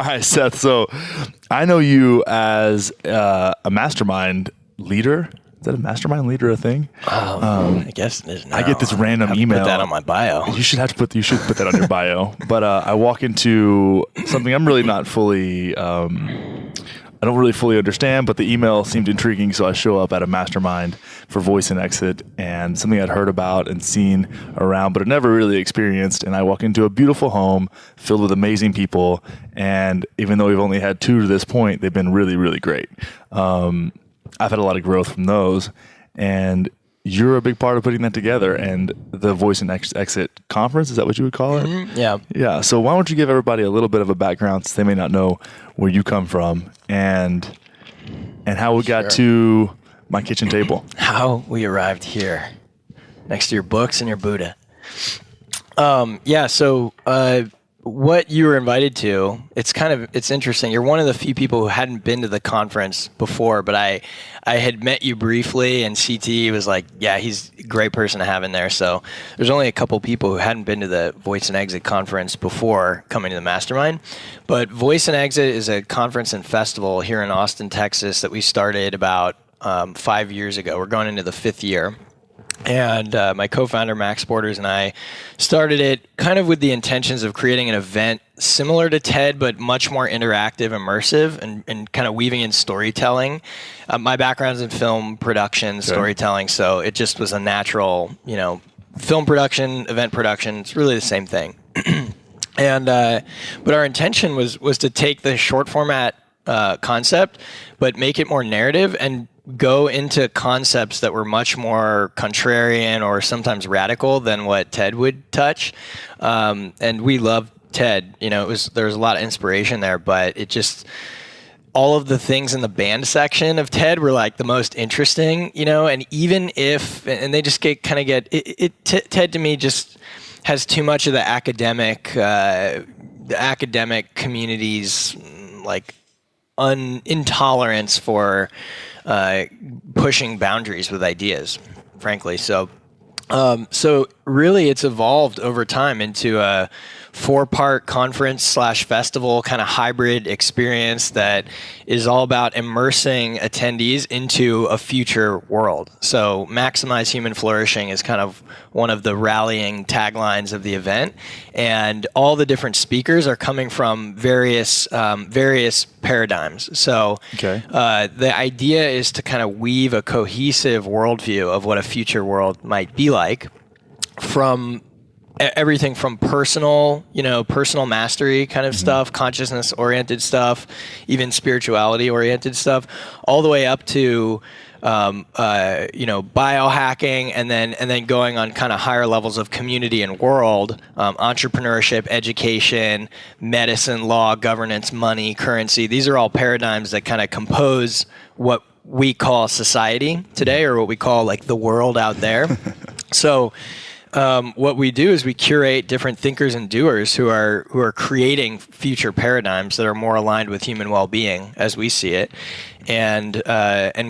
right, Seth. So I know you as a mastermind leader. Is that a mastermind leader a thing? I guess it is now. I get this random email. Put that on my bio. You should put that on your bio. But I walk into something I'm really not fully. I don't really fully understand, but the email seemed intriguing, so I show up at a mastermind for Voice and Exit, and something I'd heard about and seen around, but had never really experienced. And I walk into a beautiful home filled with amazing people, and even though we've only had 2 to this point, they've been really, really great. I've had a lot of growth from those, and you're a big part of putting that together. And the Voice and Exit conference, is that what you would call it? Mm-hmm. Yeah. Yeah. So why don't you give everybody a little bit of a background, since they may not know where you come from and how we got to my kitchen table. How we arrived here, next to your books and your Buddha. So what you were invited to, it's interesting. You're one of the few people who hadn't been to the conference before, but I had met you briefly, and CT was like, yeah, he's a great person to have in there. So there's only a couple people who hadn't been to the Voice and Exit conference before coming to the mastermind. But Voice and Exit is a conference and festival here in Austin, Texas that we started about 5 years ago. We're going into the 5th year. And my co-founder, Max Borders, and I started it kind of with the intentions of creating an event similar to TED, but much more interactive, immersive, and kind of weaving in storytelling. My background's in film production, storytelling, so it just was a natural, film production, event production. It's really the same thing. And but our intention was to take the short format concept, but make it more narrative and go into concepts that were much more contrarian or sometimes radical than what TED would touch. And we love TED. There was a lot of inspiration there, but it just, all of the things in the band section of TED were like the most interesting, and even if, and they just TED to me just has too much of the academic community's like intolerance for pushing boundaries with ideas, frankly. So really it's evolved over time into a 4-part conference/festival kind of hybrid experience that is all about immersing attendees into a future world. So maximize human flourishing is kind of one of the rallying taglines of the event. And all the different speakers are coming from various paradigms. So the idea is to kind of weave a cohesive worldview of what a future world might be like, from everything from personal mastery kind of stuff, consciousness-oriented stuff, even spirituality-oriented stuff, all the way up to biohacking, and then going on kind of higher levels of community and world, entrepreneurship, education, medicine, law, governance, money, currency. These are all paradigms that kind of compose what we call society today, or what we call like the world out there. So what we do is we curate different thinkers and doers who are creating future paradigms that are more aligned with human well-being as we see it. And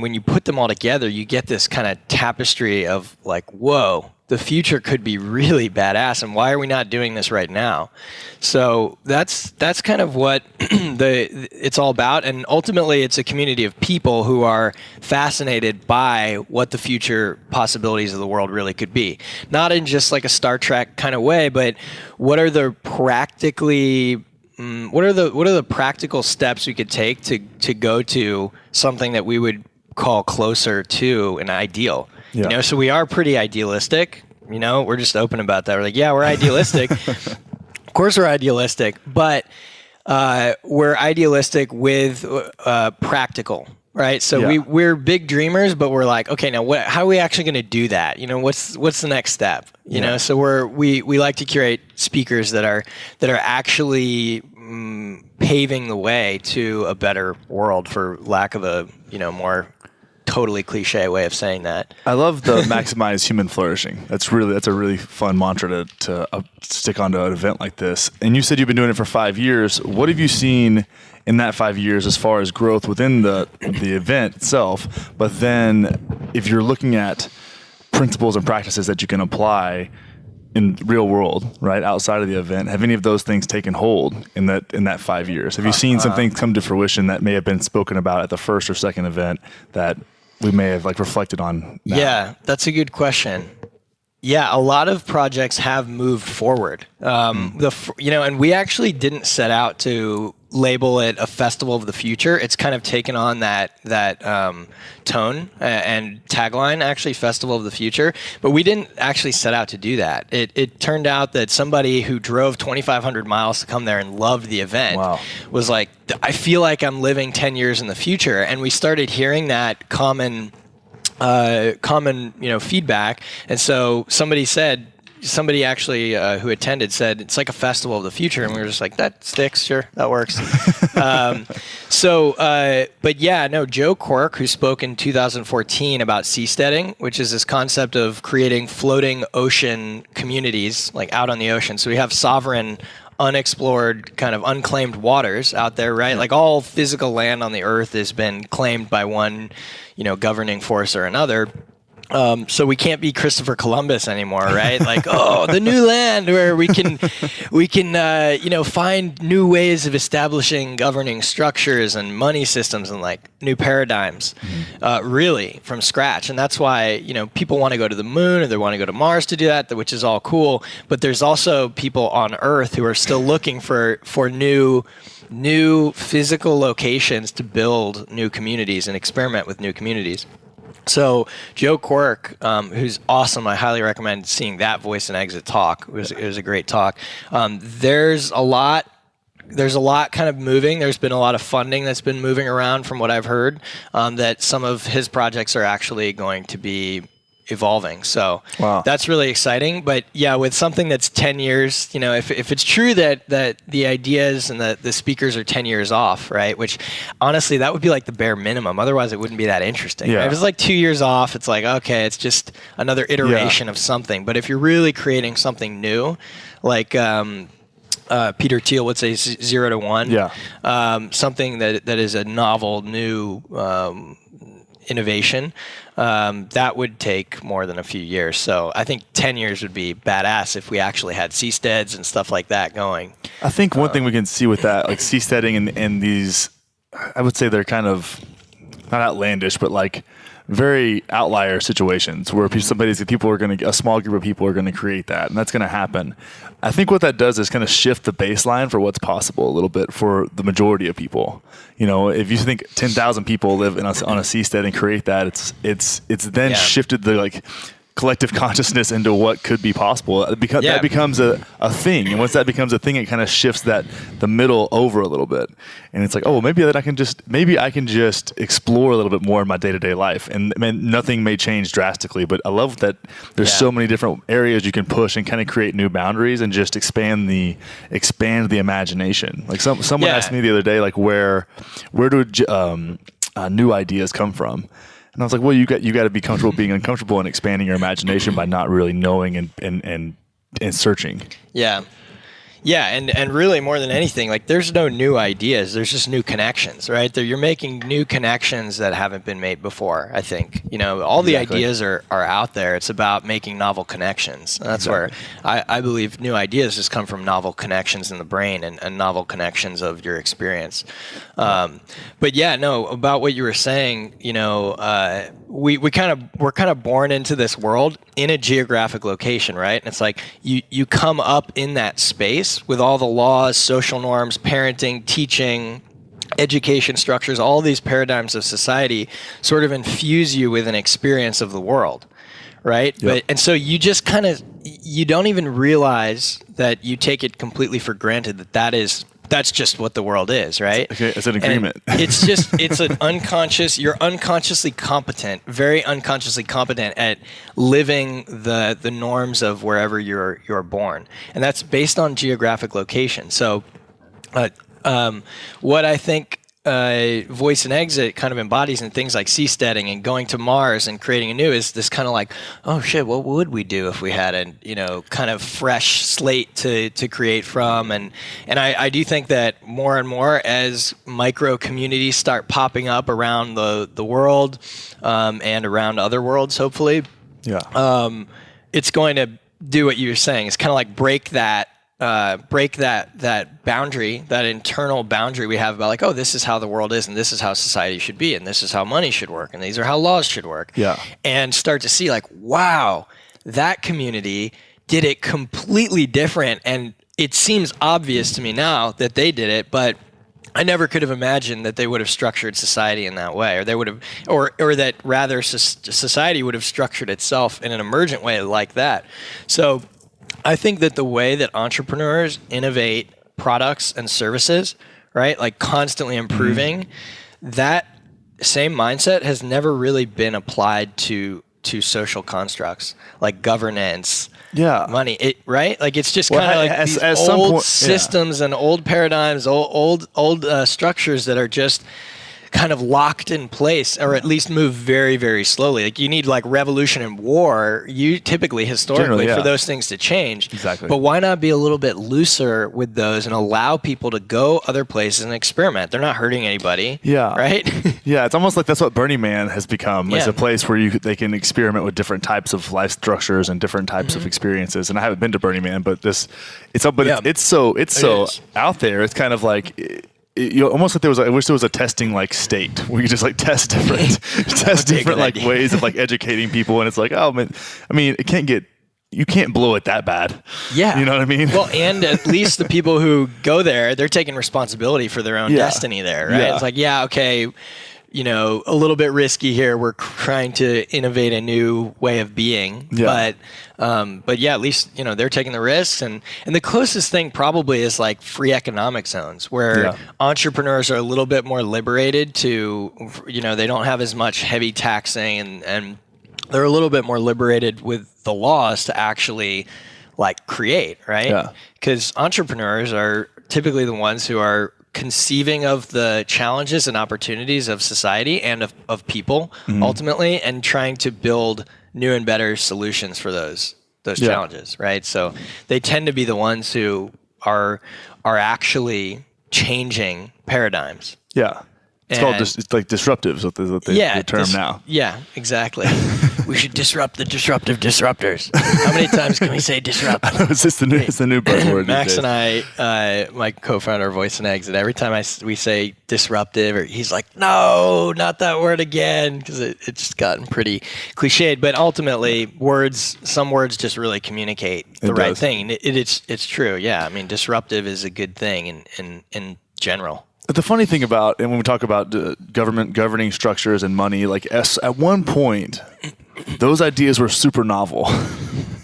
when you put them all together, you get this kind of tapestry of like, whoa, the future could be really badass, and why are we not doing this right now? So that's kind of what it's all about, and ultimately it's a community of people who are fascinated by what the future possibilities of the world really could be. Not in just like a Star Trek kind of way, but what are the practical steps we could take to go to something that we would call closer to an ideal? Yeah. So we are pretty idealistic. We're just open about that. We're like, yeah, we're idealistic. Of course we're idealistic, but we're idealistic with practical, right? So we're big dreamers, but we're like, okay, now how are we actually going to do that? What's the next step? So we like to curate speakers that are actually paving the way to a better world, for lack of a more totally cliche way of saying that. I love the maximize human flourishing. That's a really fun mantra to stick onto an event like this. And you said you've been doing it for 5 years. What have you seen in that 5 years as far as growth within the event itself? But then if you're looking at principles and practices that you can apply in real world, right, outside of the event, have any of those things taken hold in that 5 years? Have you seen some things come to fruition that may have been spoken about at the first or second event that we may have like reflected on now? Yeah, that's a good question. Yeah, a lot of projects have moved forward. And we actually didn't set out to label it a festival of the future. It's kind of taken on that tone and tagline, actually, festival of the future. But we didn't actually set out to do that. It turned out that somebody who drove 2,500 miles to come there and loved the event was like, I feel like I'm living 10 years in the future. And we started hearing that common feedback. And so somebody actually who attended said, it's like a festival of the future. And we were just like, that sticks. Sure. That works. But yeah, no, Joe Quirk, who spoke in 2014 about seasteading, which is this concept of creating floating ocean communities, like out on the ocean. So we have sovereign, unexplored, kind of unclaimed waters out there, right? Like all physical land on the earth has been claimed by one, governing force or another. So we can't be Christopher Columbus anymore, right? Like, the new land where we can find new ways of establishing governing structures and money systems and like new paradigms, really from scratch. And that's why, people want to go to the moon or they want to go to Mars to do that, which is all cool. But there's also people on Earth who are still looking for new physical locations to build new communities and experiment with new communities. So Joe Quirk, who's awesome, I highly recommend seeing that Voice and Exit talk. It was a great talk. There's a lot kind of moving. There's been a lot of funding that's been moving around from what I've heard, that some of his projects are actually going to be evolving. So that's really exciting. But yeah, with something that's 10 years, if it's true that the ideas and the speakers are 10 years off, right? Which honestly, that would be like the bare minimum. Otherwise it wouldn't be that interesting. Yeah. Right? If it's like 2 years off, it's like, okay, it's just another iteration of something. But if you're really creating something new, like, Peter Thiel would say 0 to 1, something that is a novel, new, innovation, that would take more than a few years. So I think 10 years would be badass if we actually had seasteads and stuff like that going. I think one thing we can see with that, like seasteading and these, I would say they're kind of not outlandish, but like very outlier situations where a small group of people are going to create that, and that's going to happen. I think what that does is kind of shift the baseline for what's possible a little bit for the majority of people. If you think 10,000 people live on a seastead and create that, it's then shifted the like collective consciousness into what could be possible. That becomes a thing, and once that becomes a thing, it kind of shifts the middle over a little bit, and it's like, maybe I can just explore a little bit more in my day-to-day life, and nothing may change drastically, but I love that there's so many different areas you can push and kind of create new boundaries and just expand the imagination. Like someone asked me the other day, like where do new ideas come from? And I was like, well, you got to be comfortable being uncomfortable and expanding your imagination by not really knowing and searching. Yeah. Yeah, and really more than anything, like there's no new ideas. There's just new connections, right? You're making new connections that haven't been made before, I think. All the ideas are out there. It's about making novel connections. And that's where I believe new ideas just come from novel connections in the brain and novel connections of your experience. But yeah, no, about what you were saying, we're kind of born into this world in a geographic location, right? And it's like you come up in that space with all the laws, social norms, parenting, teaching, education structures, all these paradigms of society sort of infuse you with an experience of the world, right? Yep. And so you just you don't even realize that you take it completely for granted that's just what the world is, right? Okay, it's an agreement. It's an unconscious, you're unconsciously competent, very unconsciously competent at living the norms of wherever you're born. And that's based on geographic location. So what I think Voice and Exit kind of embodies in things like seasteading and going to Mars and creating a new is this kind of like, oh shit, what would we do if we had a kind of fresh slate to create from? And I do think that more and more as micro communities start popping up around the world and around other worlds, hopefully, it's going to do what you were saying. It's kind of like break that boundary, that internal boundary we have about like, oh, this is how the world is, and this is how society should be, and this is how money should work, and these are how laws should work. Yeah. And start to see like, wow, that community did it completely different. And it seems obvious to me now that they did it, but I never could have imagined that they would have structured society in that way, or they would have, or that rather society would have structured itself in an emergent way like that. So I think that the way that entrepreneurs innovate products and services, right, like constantly improving, that same mindset has never really been applied to social constructs like governance, money, right? Like it's just kind of like these old systems and old paradigms, old structures that are just kind of locked in place, or at least move very, very slowly. Like you need like revolution and war, historically for those things to change. Exactly. But why not be a little bit looser with those and allow people to go other places and experiment? They're not hurting anybody. Yeah. Right? Yeah, it's almost like that's what Burning Man has become. It's a place where they can experiment with different types of life structures and different types of experiences. And I haven't been to Burning Man, but it's so out there. It's kind of like almost like I wish there was a testing like state where you just like test different like ways of like educating people, and it's like, oh man, I mean, you can't blow it that bad. Yeah. You know what I mean? Well, and at least the people who go there, they're taking responsibility for their own destiny there, right? Yeah. It's like, okay, a little bit risky here. We're trying to innovate a new way of being, but at least, they're taking the risks. And the closest thing probably is like free economic zones where entrepreneurs are a little bit more liberated to, they don't have as much heavy taxing and they're a little bit more liberated with the laws to actually like create, right? Yeah. Because entrepreneurs are typically the ones who are conceiving of the challenges and opportunities of society and of people ultimately, and trying to build new and better solutions for those challenges, right? So they tend to be the ones who are actually changing paradigms. Yeah. It's like disruptive is what the term now. Yeah, exactly. We should disrupt the disruptive disruptors. How many times can we say disrupt? It's just the new buzzword. Max and I, my co-founder of Voice and Exit, every time we say disruptive, he's like, no, not that word again, because it's just gotten pretty cliched. But ultimately, some words just really communicate the right thing. It's true. Yeah, I mean, disruptive is a good thing in general. The funny thing about, and when we talk about government governing structures and money, like at one point, those ideas were super novel.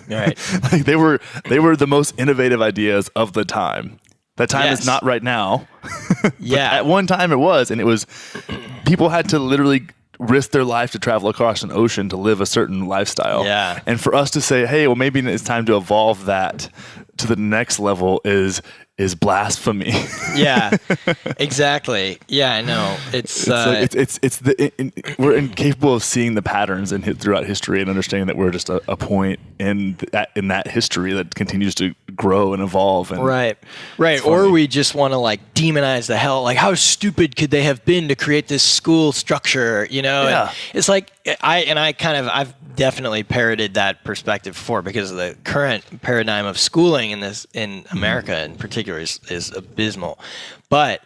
Right. Like they were the most innovative ideas of the time. That time is not right now. Yeah. At one time it was, and it was, people had to literally risk their life to travel across an ocean to live a certain lifestyle. Yeah. And for us to say, hey, well, maybe it's time to evolve that to the next level is blasphemy. Yeah, exactly. Yeah, I know. We're incapable of seeing the patterns throughout history and understanding that we're just a point in that history that continues to grow and evolve. And right. Or we just want to like demonize the hell. Like, how stupid could they have been to create this school structure? Yeah. And it's like I've definitely parroted that perspective before, because of the current paradigm of schooling in America in particular is abysmal. But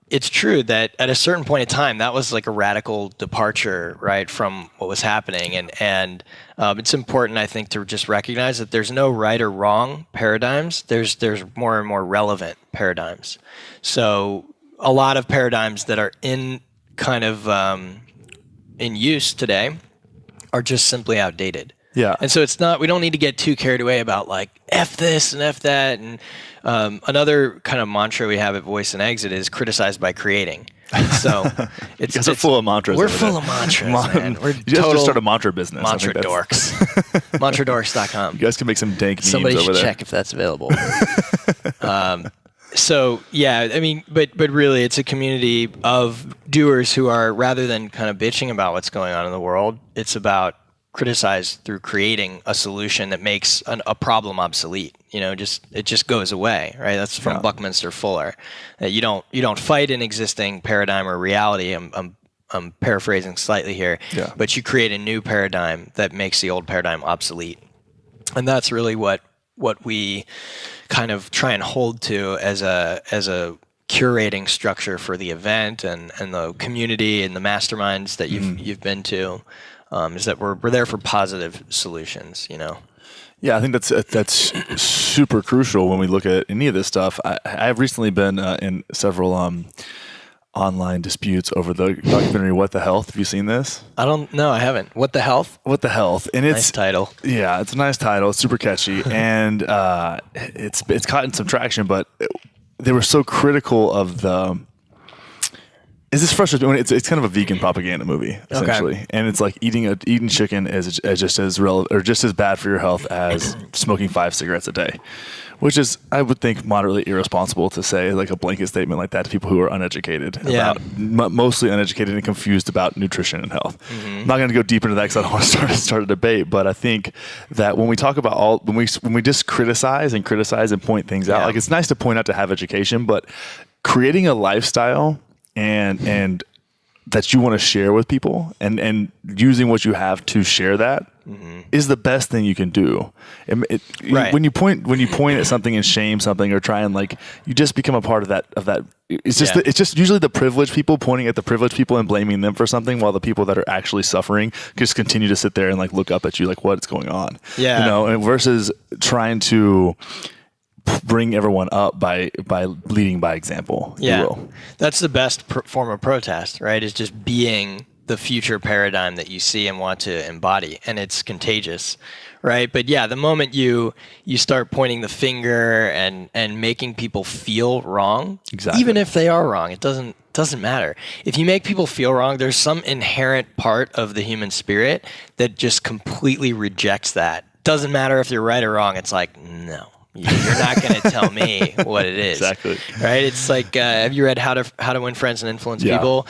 it's true that at a certain point in time, that was like a radical departure, right, from what was happening. And it's important, I think, to just recognize that there's no right or wrong paradigms. There's more and more relevant paradigms. So a lot of paradigms that are in use today are just simply outdated. Yeah. And so we don't need to get too carried away about like F this and F that. And another kind of mantra we have at Voice and Exit is criticized by creating. So it's full of mantras. We're full of mantras, man. We're you guys just start a mantra business. Mantra dorks. Mantradorks.com. You guys can make some dank memes Somebody over should there. check if that's available. So yeah, I mean, but really, it's a community of doers who are, rather than kind of bitching about what's going on in the world, it's about criticize through creating a solution that makes a problem obsolete. It just goes away, right? That's from Buckminster Fuller. You don't fight an existing paradigm or reality. I'm paraphrasing slightly here, but you create a new paradigm that makes the old paradigm obsolete. And that's really what we kind of try and hold to as a curating structure for the event and the community and the masterminds that you've been to, is that we're there for positive solutions, Yeah, I think that's super crucial when we look at any of this stuff. I've recently been in several online disputes over the documentary "What the Health." Have you seen this? I don't know. I haven't. What the Health? What the Health? And it's nice title. Yeah, it's a nice title. It's super catchy, and it's gotten some traction. But they were so critical of the. Is this frustrating? It's kind of a vegan propaganda movie essentially, and it's like eating chicken is just as relevant or just as bad for your health as smoking 5 cigarettes a day, which is, I would think, moderately irresponsible to say like a blanket statement like that to people who are uneducated, mostly uneducated and confused about nutrition and health. I'm not going to go deep into that because I don't want to start a debate, but I think that when we talk about when we just criticize and point things out, like it's nice to point out to have education, but creating a lifestyle and that you want to share with people and using what you have to share that is the best thing you can do. Right. When you point at something and shame something or try and like, you just become a part of that. It's just it's just usually the privileged people pointing at the privileged people and blaming them for something, while the people that are actually suffering just continue to sit there and like look up at you like, what's going on? Yeah. And versus trying to bring everyone up by leading by example. If you will. That's the best form of protest, right? Is just being the future paradigm that you see and want to embody, and it's contagious, right? But yeah, the moment you start pointing the finger and making people feel wrong, even if they are wrong, it doesn't matter. If you make people feel wrong, there's some inherent part of the human spirit that just completely rejects that. Doesn't matter if you're right or wrong. It's like, no. You're not going to tell me what it is. Exactly. Right? It's like, have you read How to Win Friends and Influence People?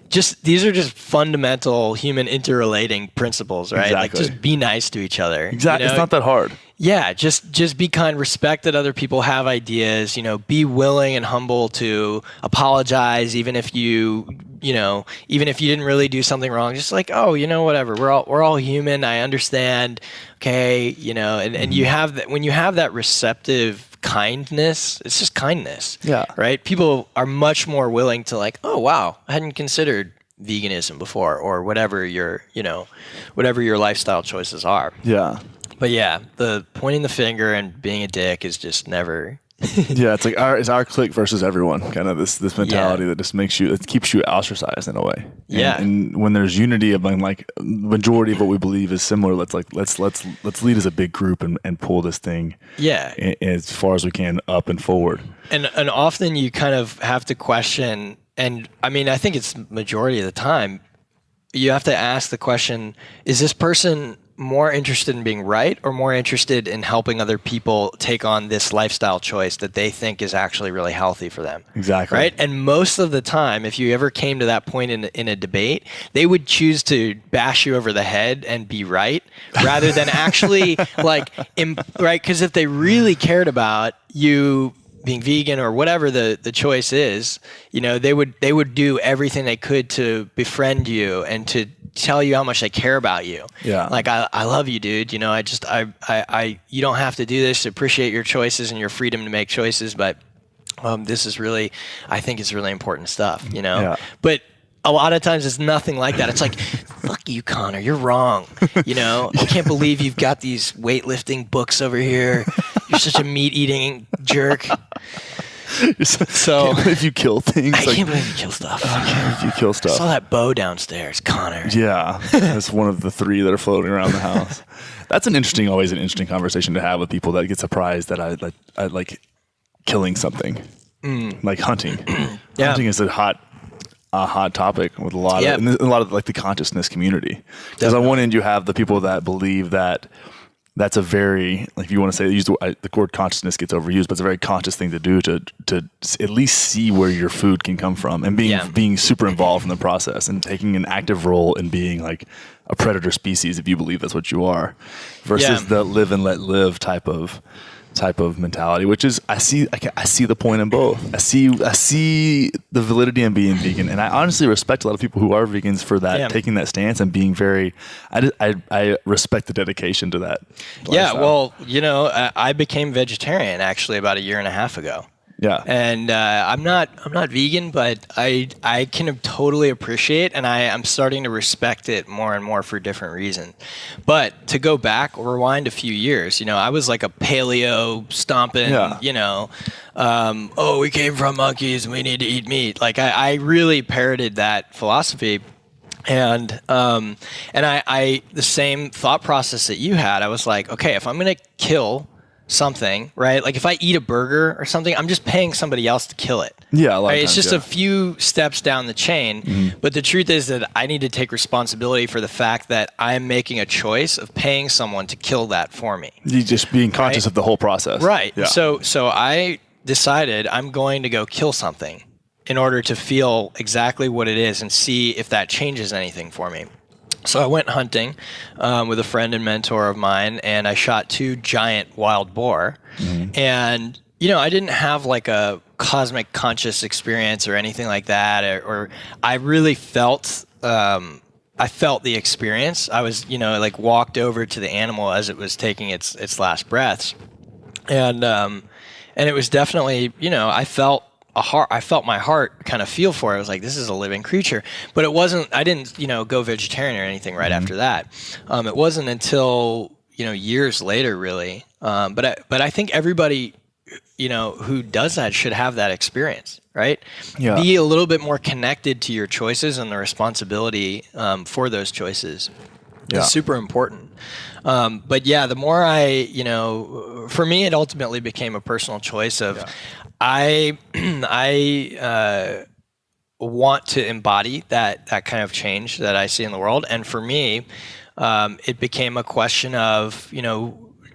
These are just fundamental human interrelating principles, right? Exactly. Like, just be nice to each other. Exactly. It's not that hard. Yeah, just be kind, respect that other people have ideas, be willing and humble to apologize, even if you didn't really do something wrong. Just like, whatever. We're all human. I understand. Okay, and you have that. When you have that receptive kindness, it's just kindness. Yeah. Right? People are much more willing to like, oh wow, I hadn't considered veganism before, or whatever your lifestyle choices are. Yeah. But yeah, the pointing the finger and being a dick is just never. Yeah, it's like our clique versus everyone, kind of this mentality that just it keeps you ostracized in a way. And when there's unity among like majority of what we believe is similar, let's lead as a big group and pull this thing as far as we can up and forward. And often you kind of have to question, and I mean, I think it's majority of the time, you have to ask the question, is this person more interested in being right or more interested in helping other people take on this lifestyle choice that they think is actually really healthy for them? Exactly. Right? And most of the time, if you ever came to that point in a debate, they would choose to bash you over the head and be right rather than actually right? Because if they really cared about you being vegan or whatever the choice is, they would do everything they could to befriend you and to tell you how much they care about you. Yeah. Like, I love you, dude. I you don't have to do this. Appreciate your choices and your freedom to make choices, but this is really, I think it's really important stuff, Yeah. But a lot of times it's nothing like that. It's like, fuck you, Connor, you're wrong. I can't believe you've got these weightlifting books over here. You're such a meat-eating jerk. So I can't believe you kill things. I can't believe you kill stuff. I can't believe you kill stuff. I saw that bow downstairs, Connor. Yeah, that's one of the 3 that are floating around the house. That's always an interesting conversation to have with people that get surprised that I like killing something, like hunting. Hunting is a hot topic with a lot of like the consciousness community. Because on one end you have the people that believe that that's a very, like, if you want to say, the word consciousness gets overused, but it's a very conscious thing to do to at least see where your food can come from and being super involved in the process and taking an active role in being like a predator species, if you believe that's what you are, versus the live and let live type of type of mentality, which is I see the point in both. I see the validity in being vegan, and I honestly respect a lot of people who are vegans for that, taking that stance and being very. I respect the dedication to that. Yeah, well, I became vegetarian actually about 1.5 years ago. Yeah, and I'm not vegan, but I can totally appreciate, and I'm starting to respect it more and more for different reasons. But to go back, rewind a few years, I was like a paleo stomping, we came from monkeys, we need to eat meat. Like I really parroted that philosophy. And I the same thought process that you had. I was like, okay, if I'm going to kill something, right? Like if I eat a burger or something, I'm just paying somebody else to kill it. Yeah, it's just a few steps down the chain. But the truth is that I need to take responsibility for the fact that I'm making a choice of paying someone to kill that for me. You just being conscious of the whole process. Right. Yeah. So I decided I'm going to go kill something in order to feel exactly what it is and see if that changes anything for me. So I went hunting with a friend and mentor of mine, and I shot 2 giant wild boar. And, I didn't have like a cosmic conscious experience or anything like that, or I really felt, I felt the experience. I was, like walked over to the animal as it was taking its last breaths. And it was definitely, I felt my heart kind of feel for it. I was like, this is a living creature. But I didn't, go vegetarian or anything right after that. It wasn't until, years later, really. But I think everybody, who does that should have that experience, right? Yeah. Be a little bit more connected to your choices and the responsibility for those choices. Yeah. It's super important. But yeah, the more for me, it ultimately became a personal choice of, I want to embody that kind of change that I see in the world. And for me, it became a question of,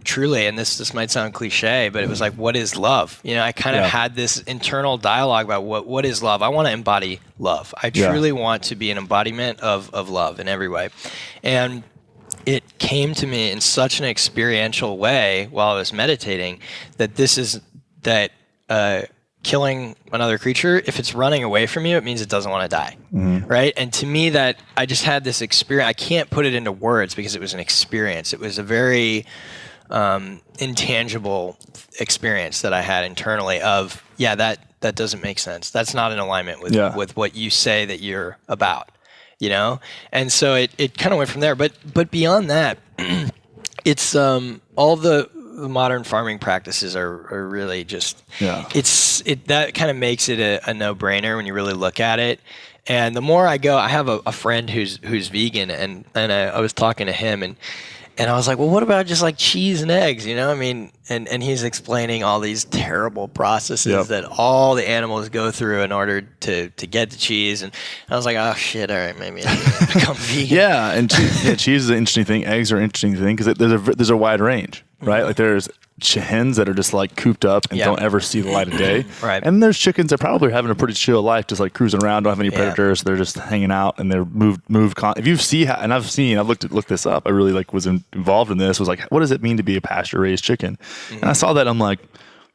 truly, and this might sound cliche, but it was like, what is love? I kind of had this internal dialogue about what is love? I want to embody love. I truly want to be an embodiment of love in every way. And it came to me in such an experiential way while I was meditating that killing another creature, if it's running away from you, it means it doesn't want to die, right? And to me, that I just had this experience. I can't put it into words because it was an experience. It was a very intangible experience that I had internally of, that doesn't make sense. That's not in alignment with what you say that you're about, And so it kind of went from there. But beyond that, it's all the modern farming practices are really just that kind of makes it a no-brainer when you really look at it. And the more I go, I have a friend who's vegan, and I was talking to him, and I was like, well, what about just like cheese and eggs? And he's explaining all these terrible processes that all the animals go through in order to get the cheese. And I was like, oh shit, all right, maybe I need to become vegan. Yeah, and cheese is an interesting thing. Eggs are an interesting thing because there's a wide range, right? Like there's hens that are just like cooped up and don't ever see the light of day. Right. And there's chickens that probably are having a pretty chill life, just like cruising around, don't have any predators. They're just hanging out and they're moved. If you see how, and I've looked this up. I really was involved in this. Was like, what does it mean to be a pasture raised chicken? And I saw that. I'm like,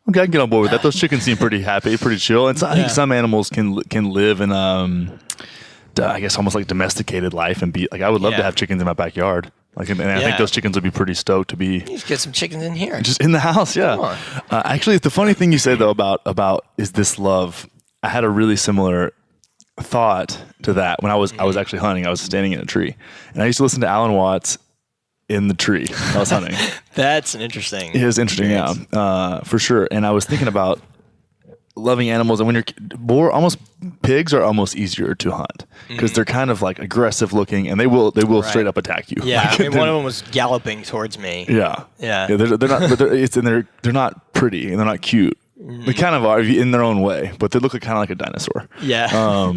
okay, I can get on board with that. Those chickens seem pretty happy, pretty chill. And so I think some animals can live in I guess almost like domesticated life and be like, I would love to have chickens in my backyard. Like, and I think those chickens would be pretty stoked to be. You just get some chickens in here. Just in the house, yeah. Actually, the funny thing you say though about is this love. I had a really similar thought to that when I was actually hunting. I was standing in a tree, and I used to listen to Alan Watts in the tree. I was hunting. That's an interesting. It was interesting, for sure. And I was thinking about loving animals, and when pigs are almost easier to hunt because they're kind of like aggressive looking, and they will straight up attack you. Yeah, like, I mean, one of them was galloping towards me. Yeah. They're not, but they're not pretty and they're not cute. They kind of are in their own way, but they look kind of like a dinosaur. Yeah.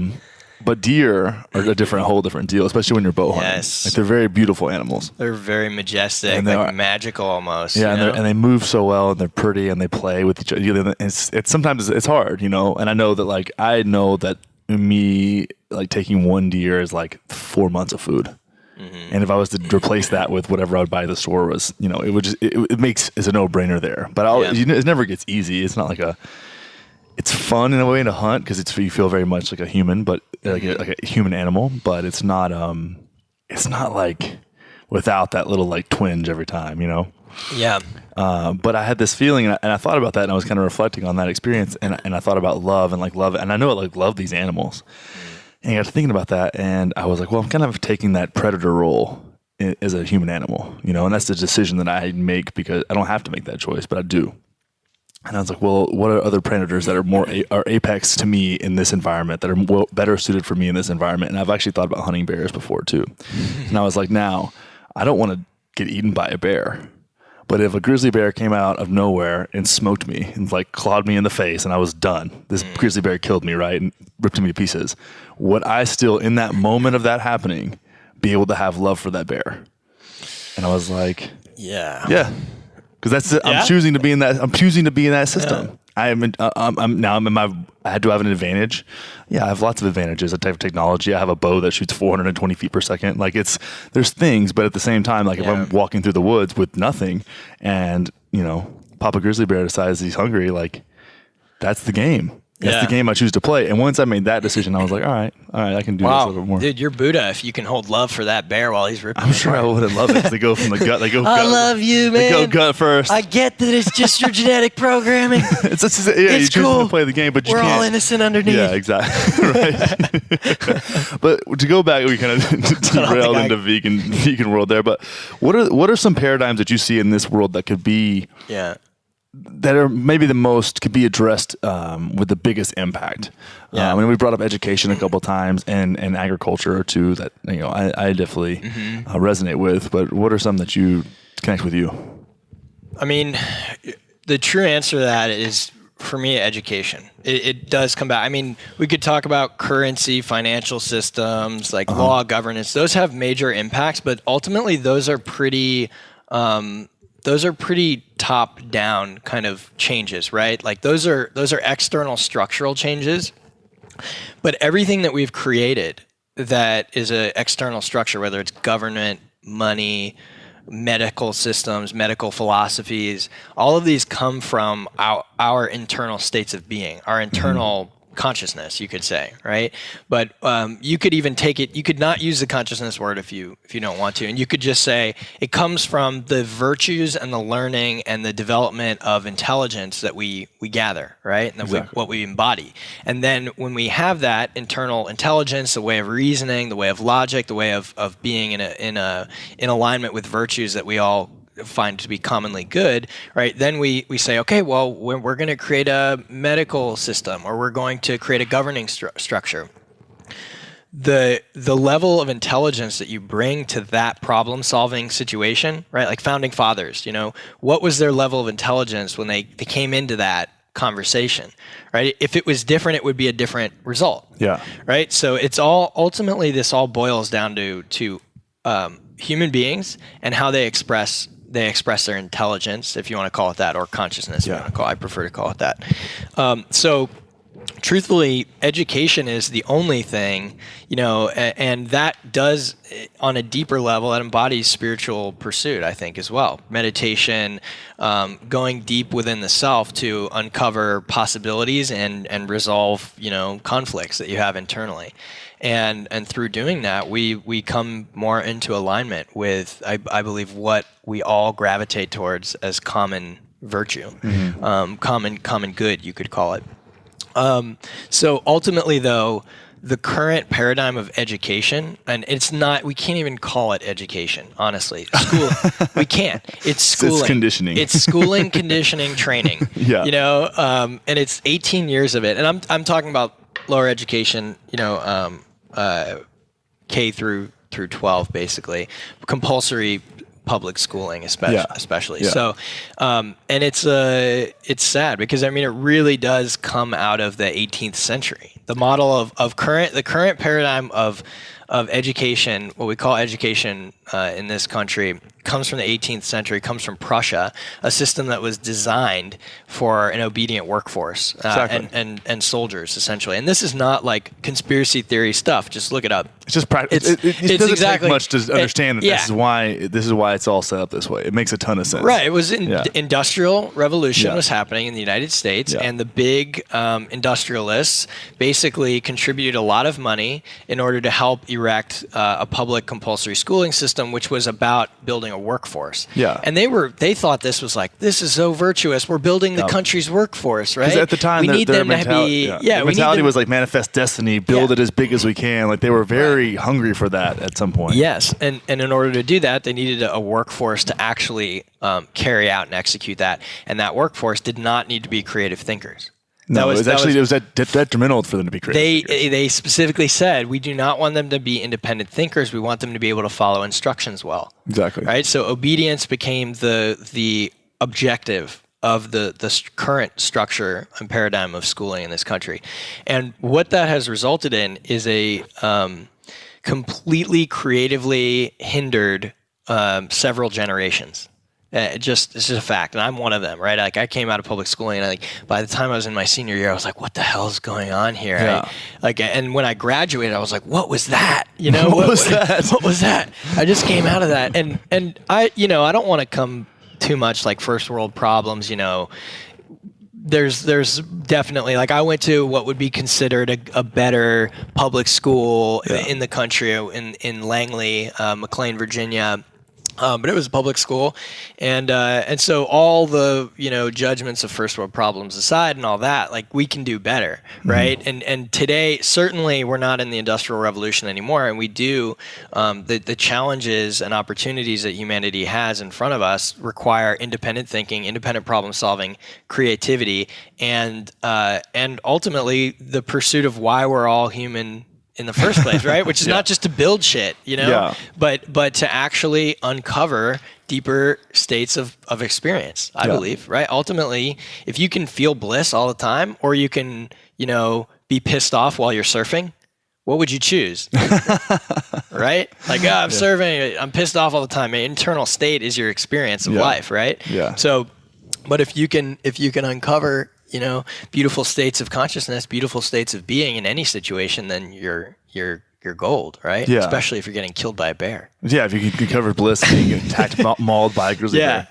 But deer are a whole different deal, especially when you're bow hunting. Yes. Like they're very beautiful animals. They're very majestic, and like magical almost. Yeah, and they move so well, and they're pretty, and they play with each other. It's sometimes it's hard, and I know that me like taking one deer is like 4 months of food. And if I was to replace that with whatever I would buy at the store was, it would just, it makes, it's a no-brainer there. But it never gets easy. It's not like it's fun in a way to hunt because you feel very much like a human, but like a human animal, but it's not like without that little like twinge every time, Yeah. But I had this feeling, and I thought about that, and I was kind of reflecting on that experience, and I thought about love, and I know I love these animals. And I got to thinking about that, and I was like, well, I'm kind of taking that predator role as a human animal, and that's the decision that I make because I don't have to make that choice, but I do. And I was like, well, what are other predators that are apex to me in this environment, that are better suited for me in this environment? And I've actually thought about hunting bears before too. And I was like, now, I don't want to get eaten by a bear. But if a grizzly bear came out of nowhere and smoked me and like clawed me in the face and I was done, this grizzly bear killed me, right? And ripped me to pieces. Would I still, in that moment of that happening, be able to have love for that bear? And I was like, yeah. Because that's it. I'm choosing to be in that system. Yeah. I had to have an advantage. Yeah, I have lots of advantages. I have technology. I have a bow that shoots 420 feet per second. Like there's things, but at the same time, like if I'm walking through the woods with nothing and, Papa Grizzly Bear decides he's hungry, like that's the game. That's the game I choose to play. And once I made that decision, I was like, all right, I can do this a little bit more. Dude, you're Buddha if you can hold love for that bear while he's ripping. I'm sure I would have loved it. They go from the gut. They go gut. I love you, man. They go gut first. I get that it's just your genetic programming. It's you choose to play the game, but we're all innocent underneath. Yeah, exactly. Right. But to go back, we kind of derailed into vegan world there. But what are some paradigms that you see in this world that could be that are maybe could be addressed with the biggest impact? I mean, we brought up education a couple of times and agriculture too that I definitely resonate with. But what are some that you connect with you? I mean, the true answer to that is, for me, education. It does come back. I mean, we could talk about currency, financial systems, like law, governance. Those have major impacts, but ultimately those are pretty top-down kind of changes, right? Like those are external structural changes. But everything that we've created that is an external structure, whether it's government, money, medical systems, medical philosophies, all of these come from our internal states of being, our internal consciousness, you could say, right? But you could even take it, you could not use the consciousness word if you don't want to, and you could just say it comes from the virtues and the learning and the development of intelligence that we gather, right? And what we embody. And then when we have that internal intelligence, the way of reasoning, the way of logic, the way of being in alignment with virtues that we all find to be commonly good, right? Then we say, okay, well, we're going to create a medical system, or we're going to create a governing structure. The level of intelligence that you bring to that problem-solving situation, right? Like founding fathers, what was their level of intelligence when they came into that conversation, right? If it was different, it would be a different result. Yeah. Right? So it's all, ultimately, this all boils down to human beings and how they express their intelligence, if you want to call it that, or consciousness, if you want to call it. I prefer to call it that. So truthfully, education is the only thing, and that does, on a deeper level, that embodies spiritual pursuit, I think, as well. Meditation, going deep within the self to uncover possibilities and resolve, conflicts that you have internally. And through doing that, we come more into alignment with, I believe, what we all gravitate towards as common virtue, common good, you could call it. So ultimately, though, the current paradigm of education, and we can't even call it education, honestly. We can't. It's schooling. It's conditioning. It's schooling, conditioning, training. And it's 18 years of it. And I'm talking about lower education, K through 12, basically, compulsory public schooling, especially. So, and it's sad because it really does come out of the 18th century. The model of the current paradigm of of education, what we call education in this country, comes from the 18th century, comes from Prussia, a system that was designed for an obedient workforce and soldiers, essentially. And this is not like conspiracy theory stuff. Just look it up. It's just practice. It doesn't exactly, take much to understand that yeah. this is why it's all set up this way. It makes a ton of sense. Right. It was industrial revolution was happening in the United States, Yeah. and the big industrialists basically contributed a lot of money in order to help erect a public compulsory schooling system, which was about building a workforce. Yeah. And they thought this was like, this is so virtuous. We're building the country's workforce, right? Because at the time, we need their them to mentality, be their mentality was like manifest destiny, build it as big as we can. Like they were very hungry for that at some point. Yes, and in order to do that, they needed a workforce to actually carry out and execute that. And that workforce did not need to be creative thinkers. No, it was detrimental for them to be creative. They specifically said, we do not want them to be independent thinkers. We want them to be able to follow instructions well. Exactly. Right. So obedience became the objective of the current structure and paradigm of schooling in this country. And what that has resulted in is a completely creatively hindered several generations. It's just a fact, and I'm one of them, right? Like I came out of public schooling, and by the time I was in my senior year, I was like, "What the hell is going on here?" Yeah. And when I graduated, I was like, "What was that?" You know, what was that? What was that? I just came out of that, and I don't want to come too much like first world problems, you know. There's definitely, like I went to what would be considered a better public school in the country in Langley, McLean, Virginia. But it was a public school, and so all the judgments of first world problems aside and all that, like we can do better, right? And today certainly we're not in the Industrial Revolution anymore, and we do the challenges and opportunities that humanity has in front of us require independent thinking, independent problem solving, creativity, and ultimately the pursuit of why we're all human in the first place, right? Which is not just to build shit, but to actually uncover deeper states of experience, I believe, right? Ultimately, if you can feel bliss all the time, or you can, be pissed off while you're surfing, what would you choose? Right? Like, I'm surfing, I'm pissed off all the time. My internal state is your experience of life, right? Yeah. So, but if you can uncover beautiful states of consciousness, beautiful states of being in any situation, then you're gold, right? Yeah. Especially if you're getting killed by a bear. Yeah, if you can cover bliss and you get attacked, mauled by a grizzly bear.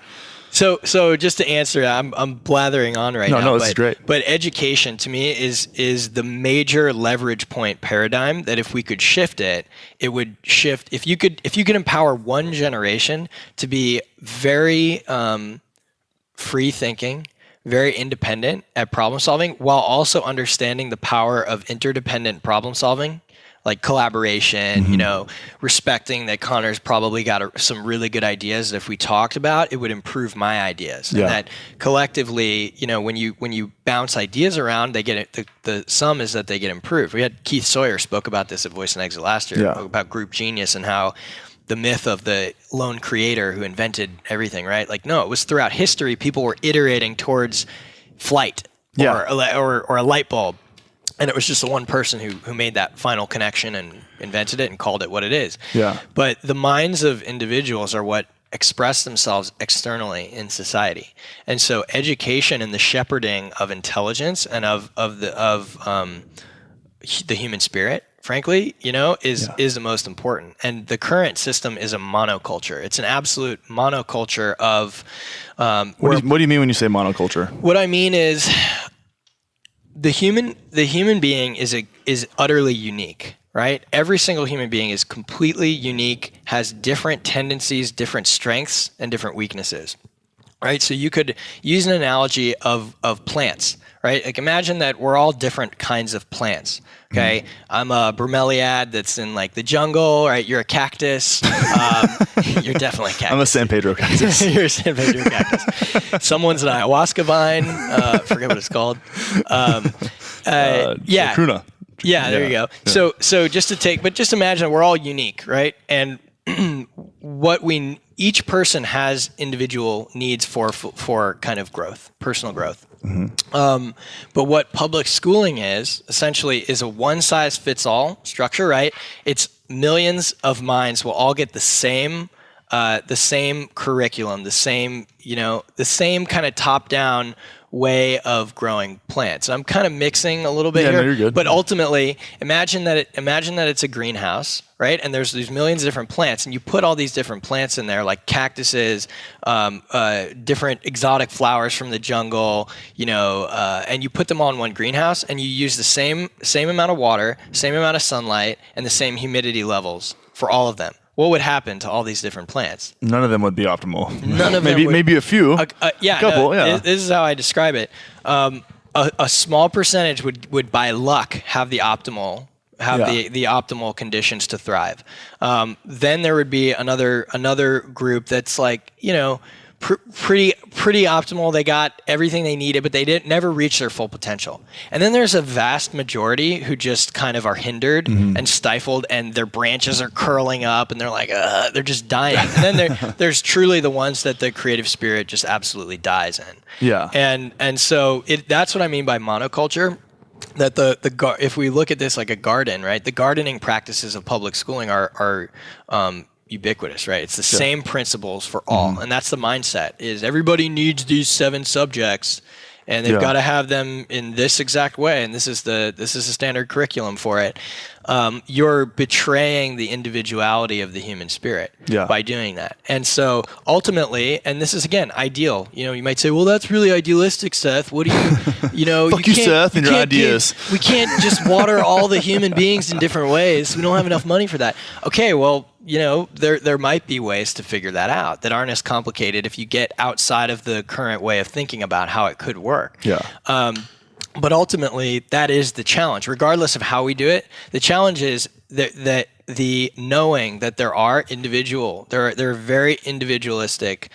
So just to answer, I'm blathering on now. No, this is great. But education to me is the major leverage point paradigm that if we could shift it would shift. If you could empower one generation to be very free thinking, very independent at problem solving, while also understanding the power of interdependent problem solving, like collaboration, respecting that Connor's probably got some really good ideas that if we talked about, it would improve my ideas. And that collectively, when you bounce ideas around, they get it. The sum is that they get improved. We had Keith Sawyer spoke about this at Voice and Exit last year, about group genius and how the myth of the lone creator who invented everything, right? Like, no, it was throughout history, people were iterating towards flight or a light bulb. And it was just the one person who made that final connection and invented it and called it what it is. Yeah. But the minds of individuals are what express themselves externally in society. And so education and the shepherding of intelligence and of the human spirit, frankly, is the most important. And the current system is a monoculture. It's an absolute monoculture of. What do you mean when you say monoculture? What I mean is, the human being is utterly unique, right? Every single human being is completely unique, has different tendencies, different strengths, and different weaknesses. Right? So you could use an analogy of plants, right? Like imagine that we're all different kinds of plants. Okay. I'm a bromeliad that's in like the jungle, right? You're a cactus. You're definitely a cactus. I'm a San Pedro cactus. You're a San Pedro cactus. Someone's an ayahuasca vine. Forget what it's called. Kuna. Yeah, there you go. Yeah. So just imagine we're all unique, right? And each person has individual needs for kind of growth, personal growth. But what public schooling is essentially is a one-size-fits-all structure, right? It's millions of minds will all get the same curriculum, the same kind of top-down way of growing plants. I'm kind of mixing a little bit here, no, you're good. but ultimately, imagine that it's a greenhouse, right? And there's these millions of different plants, and you put all these different plants in there, like cactuses, different exotic flowers from the jungle, and you put them all in one greenhouse, and you use the same amount of water, same amount of sunlight, and the same humidity levels for all of them. What would happen to all these different plants? None of them would be optimal. None of them maybe a few. A couple. Yeah. This is how I describe it. A small percentage would by luck have the optimal the optimal conditions to thrive. Then there would be another group that's like pretty optimal. They got everything they needed, but they never reach their full potential. And then there's a vast majority who just kind of are hindered and stifled, and their branches are curling up, and they're like, they're just dying. And then there's truly the ones that the creative spirit just absolutely dies in. Yeah. And so that's what I mean by monoculture. That if we look at this like a garden, right? The gardening practices of public schooling are ubiquitous, right? It's the same principles for all. And that's the mindset, is everybody needs these 7 subjects, and they've got to have them in this exact way, and this is the standard curriculum for it. You're betraying the individuality of the human spirit by doing that. And so ultimately, and this is again ideal, you might say, well, that's really idealistic, Seth. What do you Fuck you, Seth, and your ideas. We can't just water all the human beings in different ways. We don't have enough money for that. Okay, well, there might be ways to figure that out that aren't as complicated if you get outside of the current way of thinking about how it could work. Yeah. But ultimately, that is the challenge. Regardless of how we do it, the challenge is that the knowing that there are very individualistic.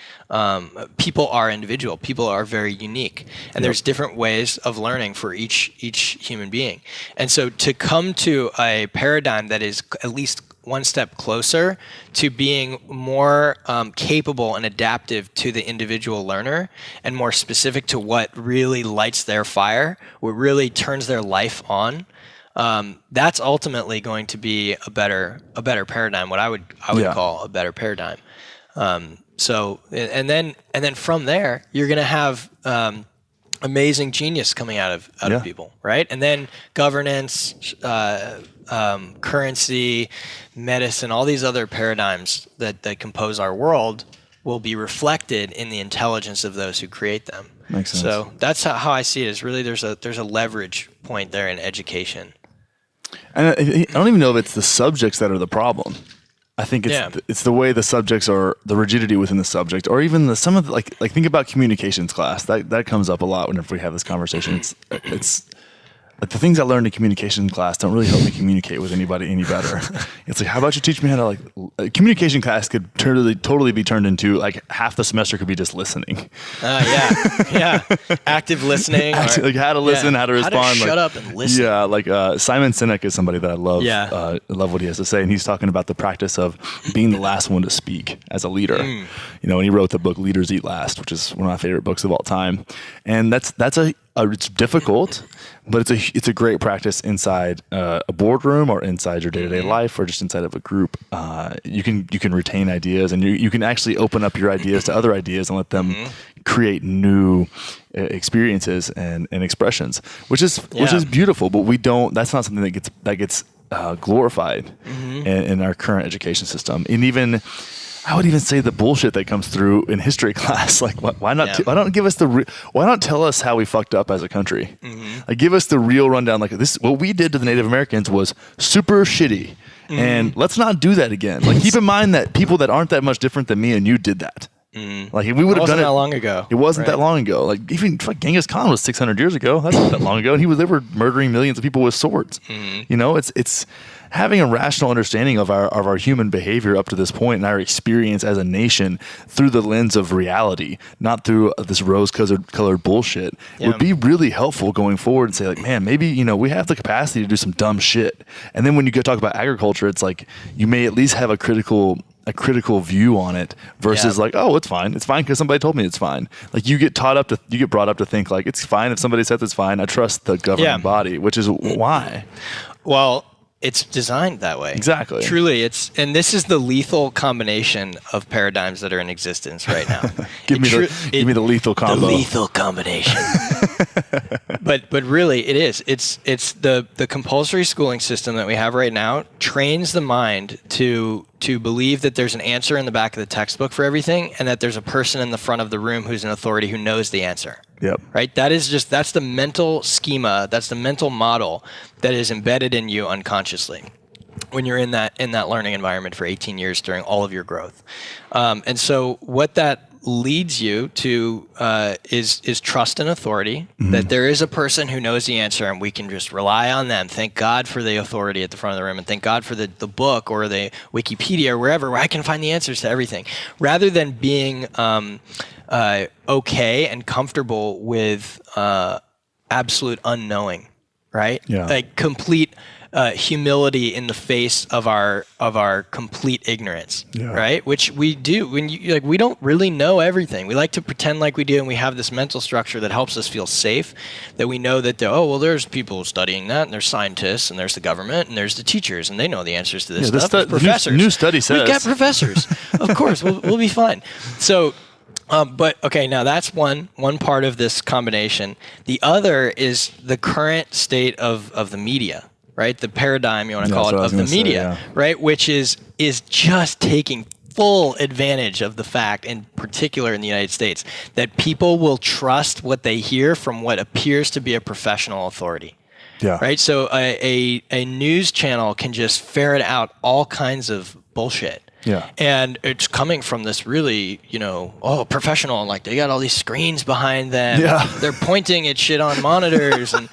People are individual. People are very unique, and there's different ways of learning for each human being. And so, to come to a paradigm that is at least one step closer to being more capable and adaptive to the individual learner, and more specific to what really lights their fire, what really turns their life on. That's ultimately going to be a better paradigm. What I would call a better paradigm. So and then from there, you're going to have amazing genius coming out of people, right? And then governance, currency, medicine, all these other paradigms that compose our world will be reflected in the intelligence of those who create them. Makes sense. So that's how I see it. Is really there's a leverage point there in education. And I don't even know if it's the subjects that are the problem. I think it's the way the subjects are, the rigidity within the subject, or even like think about communications class. That comes up a lot whenever we have this conversation. It's like the things I learned in communication class don't really help me communicate with anybody any better. It's like, how about you teach me how to a communication class could totally be turned into like half the semester could be just listening. Active listening. Like how to listen, how to respond. How to shut up and listen. Yeah, like Simon Sinek is somebody that I love. I love what he has to say, and he's talking about the practice of being the last one to speak as a leader. And he wrote the book Leaders Eat Last, which is one of my favorite books of all time. And it's difficult, but it's a great practice inside a boardroom or inside your day-to-day life or just inside of a group. You can retain ideas, and you can actually open up your ideas to other ideas and let them create new experiences and expressions, which is beautiful. But that's not something that gets glorified in our current education system. And even I would even say the bullshit that comes through in history class. Like, why not? Why not give us why not tell us how we fucked up as a country? Like, give us the real rundown. Like, this, what we did to the Native Americans was super shitty, and let's not do that again. Like, keep in mind that people that aren't that much different than me and you did that. Like, we would have done it that long ago. It wasn't that long ago. Like, even Genghis Khan was 600 years ago. That's not that long ago, and they were murdering millions of people with swords. It's having a rational understanding of our human behavior up to this point and our experience as a nation through the lens of reality, not through this rose-colored bullshit, would be really helpful going forward. And say, like, man, maybe we have the capacity to do some dumb shit. And then when you go talk about agriculture, it's like you may at least have a critical a critical view on it versus like, oh, it's fine because somebody told me it's fine. Like you get brought up to think like it's fine if somebody says it's fine. I trust the governing body, which is why. Well, it's designed that way. Exactly. Truly, and this is the lethal combination of paradigms that are in existence right now. Give me the lethal combo. The lethal combination. but really, it is. It's the compulsory schooling system that we have right now trains the mind to believe that there's an answer in the back of the textbook for everything, and that there's a person in the front of the room who's an authority who knows the answer. Yep. Right? That's the mental schema, that's the mental model that is embedded in you unconsciously when you're in that learning environment for 18 years during all of your growth. And so what that leads you to is trust in authority, that there is a person who knows the answer and we can just rely on them. Thank God for the authority at the front of the room, and thank God for the book or the Wikipedia or wherever where I can find the answers to everything, rather than being okay and comfortable with absolute unknowing, right? Yeah. Like complete humility in the face of our complete ignorance, right? Which we do when we don't really know everything. We like to pretend like we do, and we have this mental structure that helps us feel safe. That we know that there's people studying that, and there's scientists, and there's the government, and there's the teachers, and they know the answers to this stuff. There's professors. New study says we've got professors. Of course, we'll be fine. So. But okay, now that's one part of this combination. The other is the current state of the media, right? The paradigm, you want to call it, of the media, right? Which is just taking full advantage of the fact, in particular in the United States, that people will trust what they hear from what appears to be a professional authority. Yeah. Right. So a news channel can just ferret out all kinds of bullshit. Yeah. And it's coming from this really, professional, and like they got all these screens behind them. Yeah. They're pointing at shit on monitors and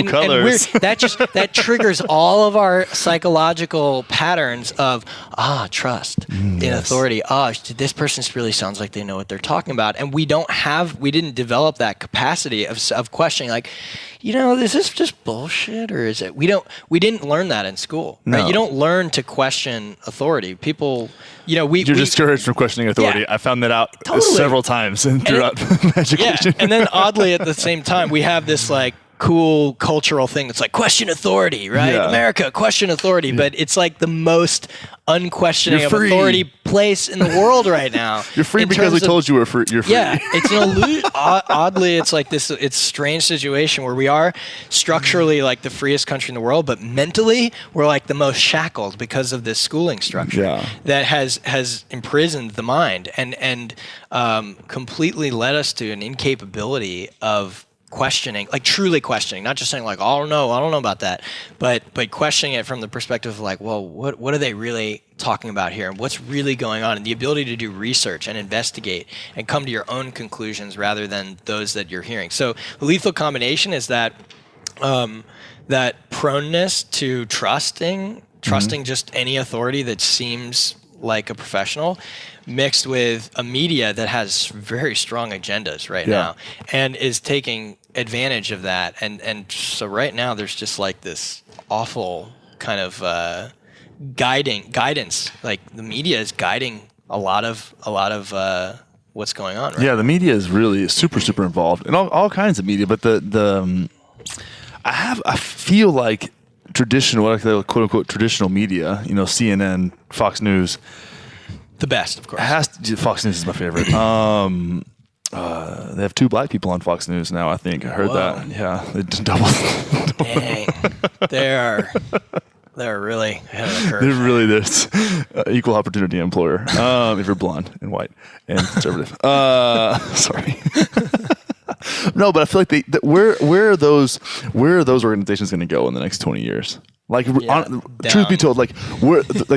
colors. that triggers all of our psychological patterns of trust in authority. This person really sounds like they know what they're talking about. And we didn't develop that capacity of questioning, like, is this just bullshit, or is it? We didn't learn that in school. No. Right? You don't learn to question authority. People, you're discouraged from questioning authority. I found that out several times throughout education. Yeah. And then oddly, at the same time, we have this like cool cultural thing that's like question authority, right? Yeah. America, question authority, but it's like the most unquestioning of authority place in the world right now. You're free because we told you you're free. Yeah, it's an illusion. Oddly, it's like this. It's a strange situation where we are structurally like the freest country in the world, but mentally we're like the most shackled because of this schooling structure that has imprisoned the mind and completely led us to an incapability of questioning, like truly questioning, not just saying like, I don't know about that, but questioning it from the perspective of like, well, what are they really talking about here, and what's really going on, and the ability to do research and investigate and come to your own conclusions rather than those that you're hearing. So the lethal combination is that that proneness to trusting just any authority that seems like a professional, mixed with a media that has very strong agendas right now and is taking advantage of that. And so right now there's just like this awful kind of guidance. Like the media is guiding a lot of what's going on. Right? Yeah, the media is really super, super involved in all kinds of media. But I feel like traditional, what I call quote unquote traditional media, CNN, Fox News. The best, of course. Fox News is my favorite. They have 2 black people on Fox News now, I think. I heard that. Yeah, they just doubled. Dang. They're really ahead of the curve. They're really this equal opportunity employer. If you're blonde and white and conservative. Sorry. No, but I feel like where are those organizations going to go in the next 20 years? Like, truth be told, like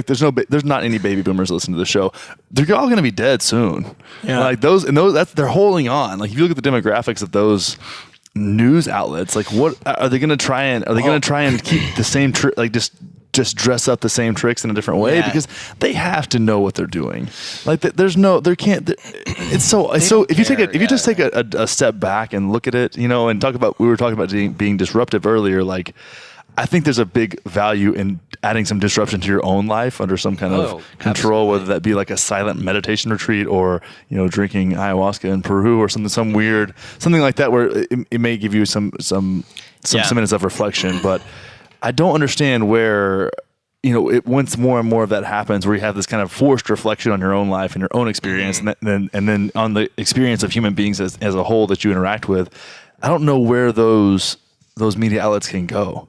there's not any baby boomers listening to the show. They're all going to be dead soon. Yeah. Like those they're holding on. Like if you look at the demographics of those news outlets, like what are they going to try and keep the same like just dress up the same tricks in a different way because they have to know what they're doing. Like it's so if you just take a step back and look at it, and talk about, we were talking about being disruptive earlier, like I think there's a big value in adding some disruption to your own life under some kind of control, whether that be like a silent meditation retreat or, drinking ayahuasca in Peru or something like that, where it may give you some minutes of reflection. But I don't understand where, once more and more of that happens, where you have this kind of forced reflection on your own life and your own experience, and then on the experience of human beings as a whole that you interact with. I don't know where those media outlets can go,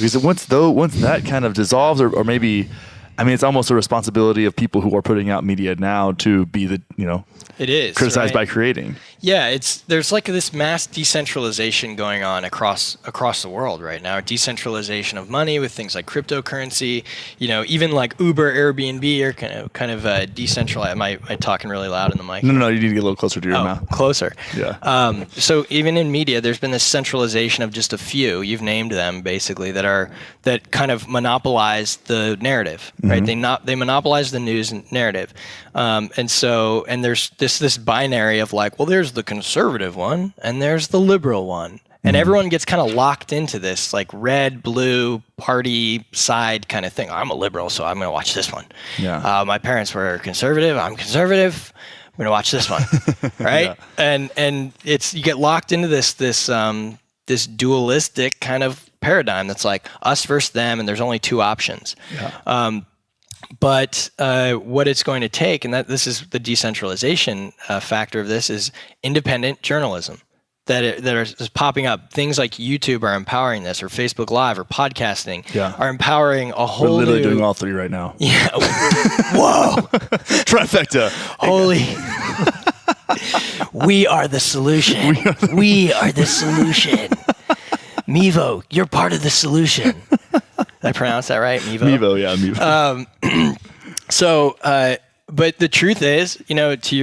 because once that kind of dissolves, or maybe, it's almost a responsibility of people who are putting out media now to be it is criticized right? by creating. Yeah, there's like this mass decentralization going on across the world right now. Decentralization of money with things like cryptocurrency. Even like Uber, Airbnb are kind of decentralized. Am I talking really loud in the mic? No, you need to get a little closer to your mouth. Closer. Yeah. So even in media, there's been this centralization of just a few. You've named them basically that kind of monopolize the narrative, right? They monopolize the news narrative, and there's this binary of like, well, there's the conservative one and there's the liberal one. And everyone gets kind of locked into this like red, blue party side kind of thing. I'm a liberal, so I'm going to watch this one. Yeah. My parents were conservative. I'm conservative. I'm going to watch this one. Right. Yeah. And you get locked into this dualistic kind of paradigm that's like us versus them. And there's only two options. Yeah. But what it's going to take, and this is the decentralization factor of this, is independent journalism that is popping up. Things like YouTube are empowering this, or Facebook Live, or podcasting are empowering a whole. We're literally doing all three right now. Yeah. Whoa. Trifecta. Holy. We are the solution. We are the solution. Mevo, you're part of the solution. Did I pronounce that right? Mevo? Mevo, yeah, Mevo. But the truth is, to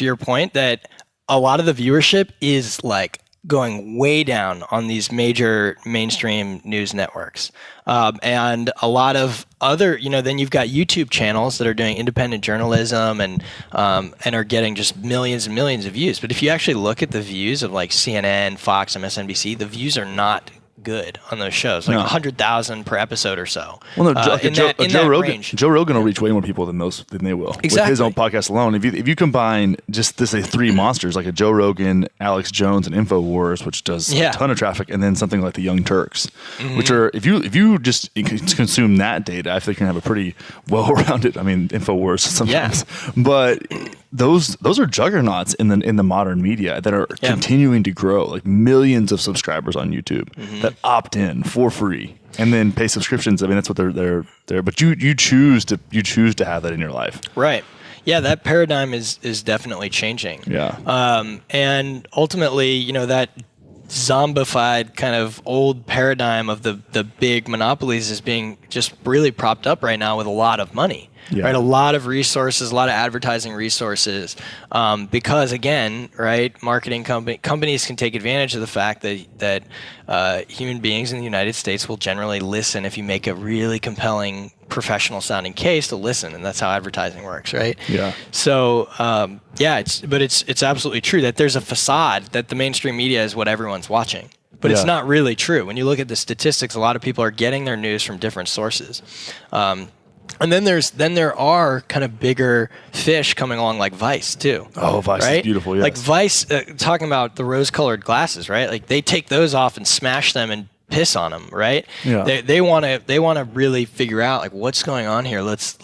your point, that a lot of the viewership is like going way down on these major mainstream news networks. And a lot of other, then you've got YouTube channels that are doing independent journalism and are getting just millions and millions of views. But if you actually look at the views of like CNN, Fox, MSNBC, the views are not good on those shows, like 100,000 per episode or so. Well, no, Joe Rogan will reach way more people than they will. Exactly. With his own podcast alone. If you combine just three monsters, like a Joe Rogan, Alex Jones, and InfoWars, which does a ton of traffic, and then something like the Young Turks, which are, if you just consume that data, I think you can have a pretty well-rounded, InfoWars sometimes, but those are juggernauts in the modern media that are continuing to grow, like millions of subscribers on YouTube that opt in for free and then pay subscriptions. That's what they're there. But you choose to have that in your life, right? Yeah, that paradigm is definitely changing. Yeah, and ultimately, that zombified kind of old paradigm of the big monopolies is being just really propped up right now with a lot of money. Yeah. Right, a lot of resources, a lot of advertising resources, because again, right, marketing companies can take advantage of the fact that human beings in the United States will generally listen if you make a really compelling, professional-sounding case to listen, and that's how advertising works, right? Yeah. So, it's absolutely true that there's a facade that the mainstream media is what everyone's watching. But it's not really true. When you look at the statistics, a lot of people are getting their news from different sources. And then there are kind of bigger fish coming along, like Vice too. Oh, Vice is beautiful. Yes. Like Vice, talking about the rose-colored glasses, right? Like they take those off and smash them and piss on them, right? Yeah. They want to really figure out like what's going on here. Let's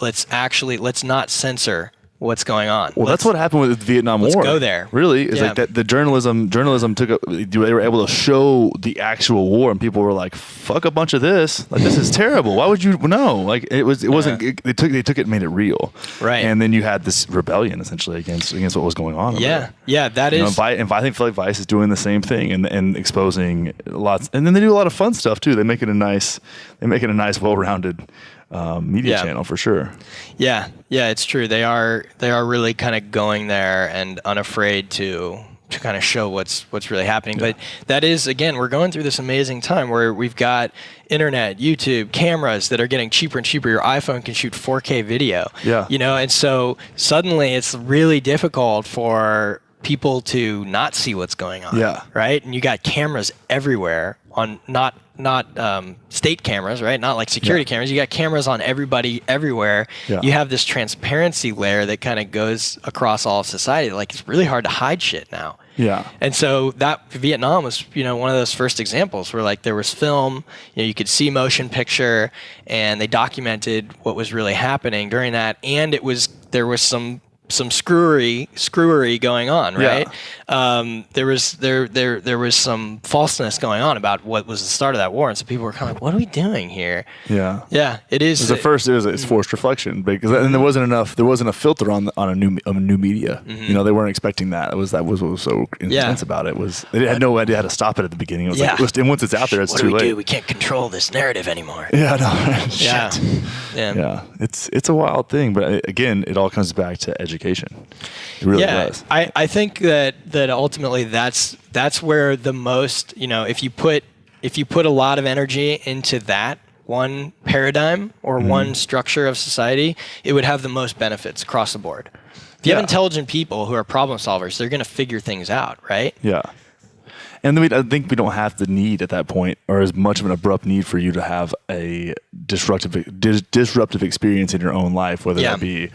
not censor what's going on. Well, that's what happened with the Vietnam War. Let's go there. Really, is like that the journalism they were able to show the actual war, and people were like, "Fuck a bunch of this! Like this is terrible. Why would you know?" Like it wasn't. They took it and made it real. Right. And then you had this rebellion essentially against what was going on. Yeah, that is. And I think Vice is doing the same thing and exposing lots. And then they do a lot of fun stuff too. They make it a nice, well-rounded media channel for sure. Yeah, it's true. They are really kind of going there and unafraid to kind of show what's really happening. But that is, again, we're going through this amazing time where we've got internet, YouTube, cameras that are getting cheaper and cheaper. Your iPhone can shoot 4K video. Yeah. And so suddenly it's really difficult for people to not see what's going on. Yeah. Right? And you got cameras everywhere on not state cameras, right? Not like security cameras. You got cameras on everybody everywhere. Yeah. You have this transparency layer that kind of goes across all of society. Like, it's really hard to hide shit now. Yeah. And so that Vietnam was, one of those first examples where like there was film, you could see motion picture, and they documented what was really happening during that. And there was some screwery going on, right? Yeah. There was some falseness going on about what was the start of that war, and so people were kind of like, "What are we doing here?" Yeah, yeah, it is. It's forced reflection because and there wasn't a filter on a new media. Mm-hmm. They weren't expecting that. That was what was so intense about it. They had no idea how to stop it at the beginning. It was and once it's out there, it's too late. What do we do? We can't control this narrative anymore. Yeah, no, yeah. Shit. Yeah. It's a wild thing, but again, it all comes back to education. It really does. I think that ultimately that's where the most, if you put a lot of energy into that one paradigm or one structure of society, it would have the most benefits across the board. If you have intelligent people who are problem solvers, they're going to figure things out, right? Yeah. And then I think we don't have the need at that point, or as much of an abrupt need for you to have a disruptive experience in your own life, whether that be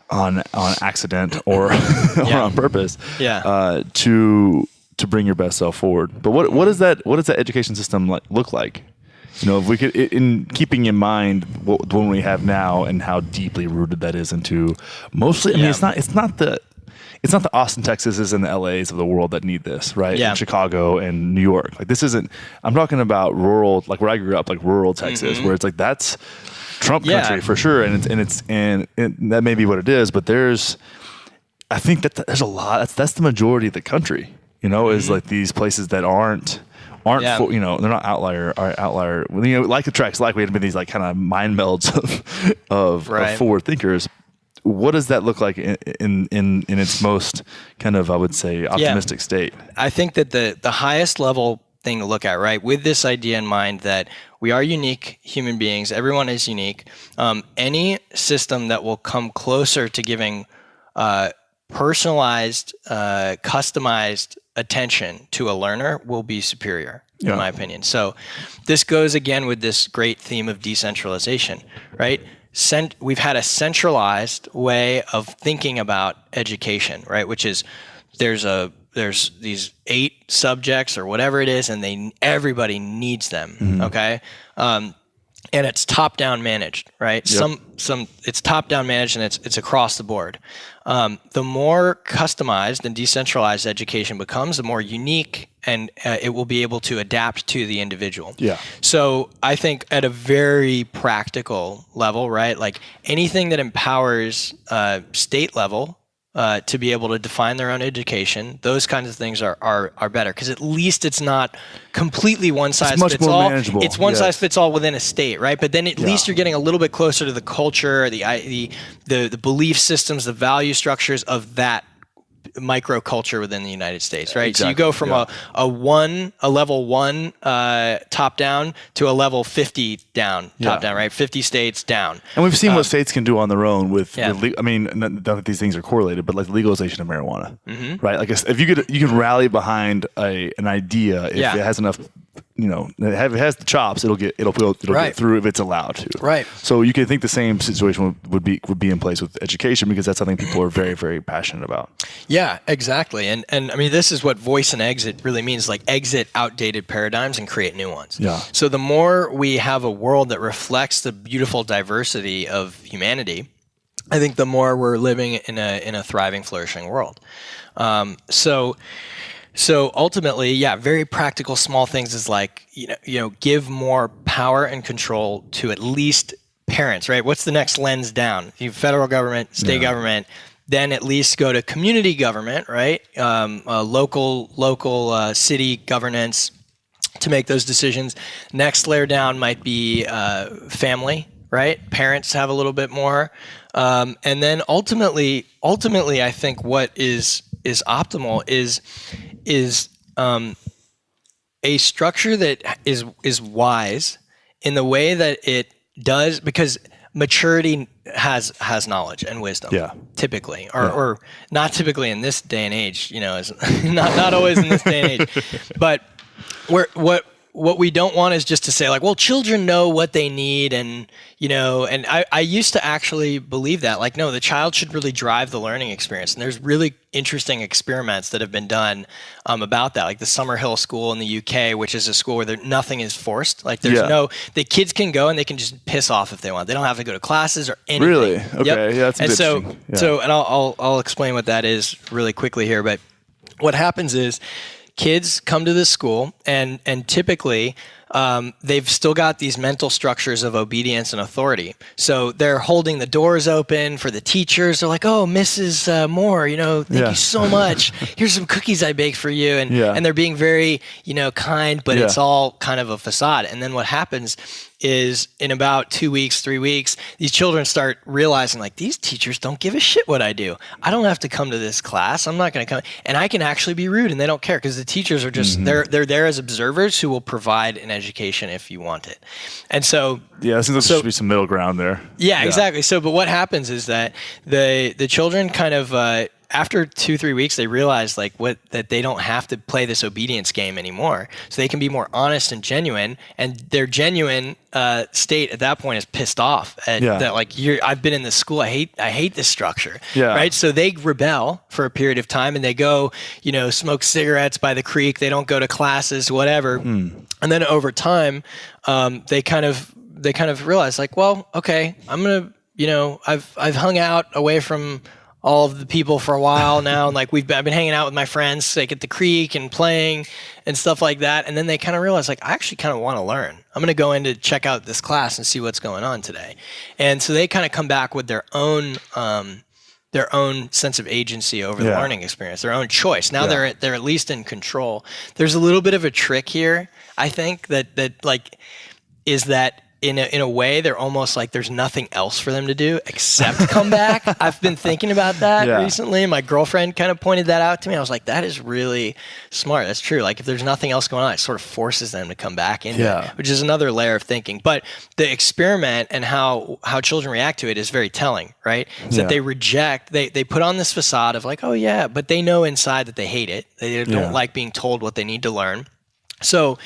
on accident or on purpose, to bring your best self forward. But what does that education system look like? If we could, in keeping in mind the one we have now and how deeply rooted that is into mostly. I mean, it's not the Austin, Texases and the LAs of the world that need this, right? Yeah. And Chicago and New York. Like, this isn't. I'm talking about rural, like where I grew up, like rural Texas, where it's like that's Trump country for sure, and that may be what it is, but I think that there's a lot. That's the majority of the country. Is like these places that aren't full, they're not outlier. Like the tracks, like we had been these like kind of mind melds of forward thinkers. What does that look like in its most kind of, I would say, optimistic state? I think that the highest level thing to look at, right, with this idea in mind that we are unique human beings, everyone is unique. Any system that will come closer to giving personalized, customized attention to a learner will be superior, in my opinion. So this goes again with this great theme of decentralization, right? We've had a centralized way of thinking about education, right? Which is there's these 8 subjects or whatever it is, and everybody needs them. Okay. And it's top down managed, right? Yep. It's top down managed, and it's across the board. The more customized and decentralized education becomes, the more unique and it will be able to adapt to the individual. Yeah. So I think at a very practical level, right? Like anything that empowers state level to be able to define their own education, those kinds of things are better, because at least it's not completely one size fits all. Manageable. It's one size fits all within a state, right? But then at least you're getting a little bit closer to the culture, the belief systems, the value structures of that microculture within the United States, right? Exactly. So you go from a level 1 top down to a level 50 down top down, right? 50 states down. And we've seen what states can do on their own with I mean, not that these things are correlated, but like legalization of marijuana, right? Like if you could rally behind an idea, if it has enough, if it has the chops, it'll get through if it's allowed to. Right. So you can think the same situation would be in place with education, because that's something people are very, very passionate about. Yeah, exactly. And I mean, this is what voice and exit really means, like exit outdated paradigms and create new ones. Yeah. So the more we have a world that reflects the beautiful diversity of humanity, I think the more we're living in a thriving, flourishing world. So ultimately, very practical small things is like, give more power and control to at least parents, right? What's the next lens down? Federal government, state government, then at least go to community government, right? Local city governance to make those decisions. Next layer down might be family, right? Parents have a little bit more. And then ultimately, I think what is optimal is a structure that is wise in the way that it does, because maturity has knowledge and wisdom, typically, or not typically in this day and age, is not always in this day and age, but what we don't want is just to say like, well, children know what they need. And, and I used to actually believe that, like, no, the child should really drive the learning experience. And there's really interesting experiments that have been done about that, like the Summerhill School in the UK, which is a school where nothing is forced. Like there's the kids can go and they can just piss off if they want. They don't have to go to classes or anything. Really? Okay. Yep. Yeah, that's interesting. And I'll explain what that is really quickly here. But what happens is kids come to this school and typically they've still got these mental structures of obedience and authority. So they're holding the doors open for the teachers. They're like, oh, Mrs. Moore, thank you so much. Here's some cookies I baked for you. And they're being very, kind, but it's all kind of a facade. And then what happens is in about 2 weeks, 3 weeks, these children start realizing like, these teachers don't give a shit what I do. I don't have to come to this class. I'm not going to come. And I can actually be rude and they don't care because the teachers are just, they're there as observers who will provide an education if you want it. And so, it seems like there should be some middle ground there. Yeah, exactly. So, but what happens is that the children kind of, after 2-3 weeks, they realize that they don't have to play this obedience game anymore. So they can be more honest and genuine, and their genuine state at that point is pissed off at that. Like, I've been in this school. I hate this structure. Yeah. Right. So they rebel for a period of time, and they go, smoke cigarettes by the creek. They don't go to classes, whatever. And then over time, they kind of realize like, well, okay, I'm gonna, I've hung out away from all of the people for a while now. And like I've been hanging out with my friends like at the creek and playing and stuff like that. And then they kind of realize like, I actually kind of want to learn. I'm going to go in to check out this class and see what's going on today. And so they kind of come back with their own sense of agency over the learning experience, their own choice. Now they're at least in control. There's a little bit of a trick here, I think, that is that in a way, they're almost like there's nothing else for them to do except come back. I've been thinking about that recently. My girlfriend kind of pointed that out to me. I was like, that is really smart. That's true. Like if there's nothing else going on, it sort of forces them to come back into it, which is another layer of thinking. But the experiment and how children react to it is very telling, right? Is that they reject, they put on this facade of like, oh yeah, but they know inside that they hate it. They don't like being told what they need to learn. So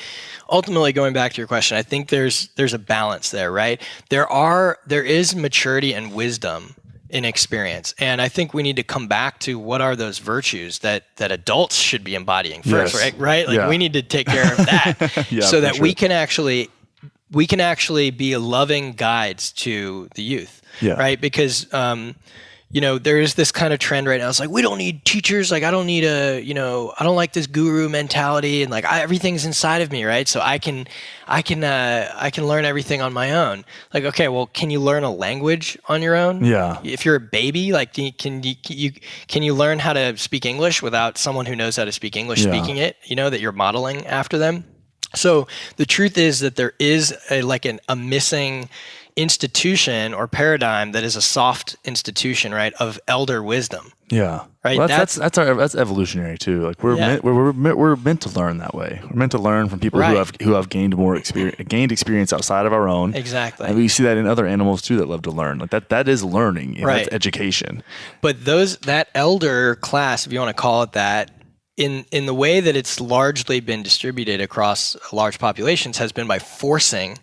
ultimately, going back to your question, I think there's a balance there, right? There is maturity and wisdom in experience. And I think we need to come back to what are those virtues that adults should be embodying first, right? Like we need to take care of that so that we can actually be loving guides to the youth, right? Because there is this kind of trend right now. It's like, we don't need teachers. Like, I don't need I don't like this guru mentality, and like everything's inside of me, right? So I can learn everything on my own. Like, okay, well, can you learn a language on your own? Yeah. If you're a baby, like, can you learn how to speak English without someone who knows how to speak English speaking it? That you're modeling after them. So the truth is that there is a missing institution or paradigm that is a soft institution, right, of elder wisdom. Yeah. Right. Well, that's evolutionary too. Like we're meant to learn that way. We're meant to learn from people who have gained experience outside of our own. Exactly. And we see that in other animals too that love to learn. Like that is learning. That's education. But that elder class, if you want to call it that, in the way that it's largely been distributed across large populations, has been by forcing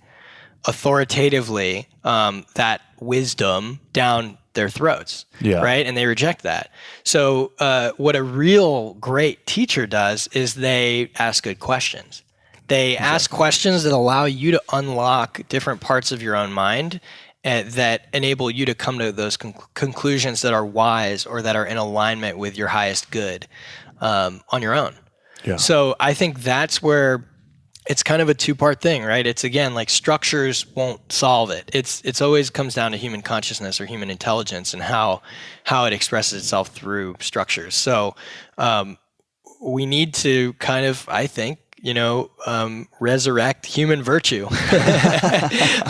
authoritatively that wisdom down their throats, right? And they reject that. So what a real great teacher does is they ask good questions. They ask questions that allow you to unlock different parts of your own mind that enable you to come to those conclusions that are wise or that are in alignment with your highest good on your own. Yeah. So I think that's where it's kind of a two-part thing, right? It's again, like structures won't solve it. It's always comes down to human consciousness or human intelligence and how it expresses itself through structures. So we need to kind of, I think, resurrect human virtue,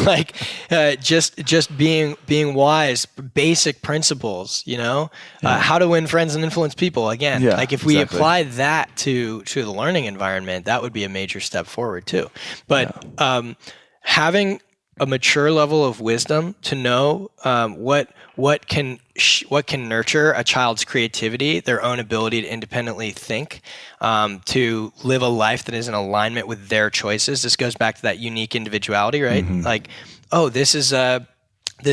like just being wise, basic principles. How to win friends and influence people. Again, like if we apply that to the learning environment, that would be a major step forward too. But having a mature level of wisdom to know what can nurture a child's creativity, their own ability to independently think, to live a life that is in alignment with their choices. This goes back to that unique individuality, right? Like, oh, this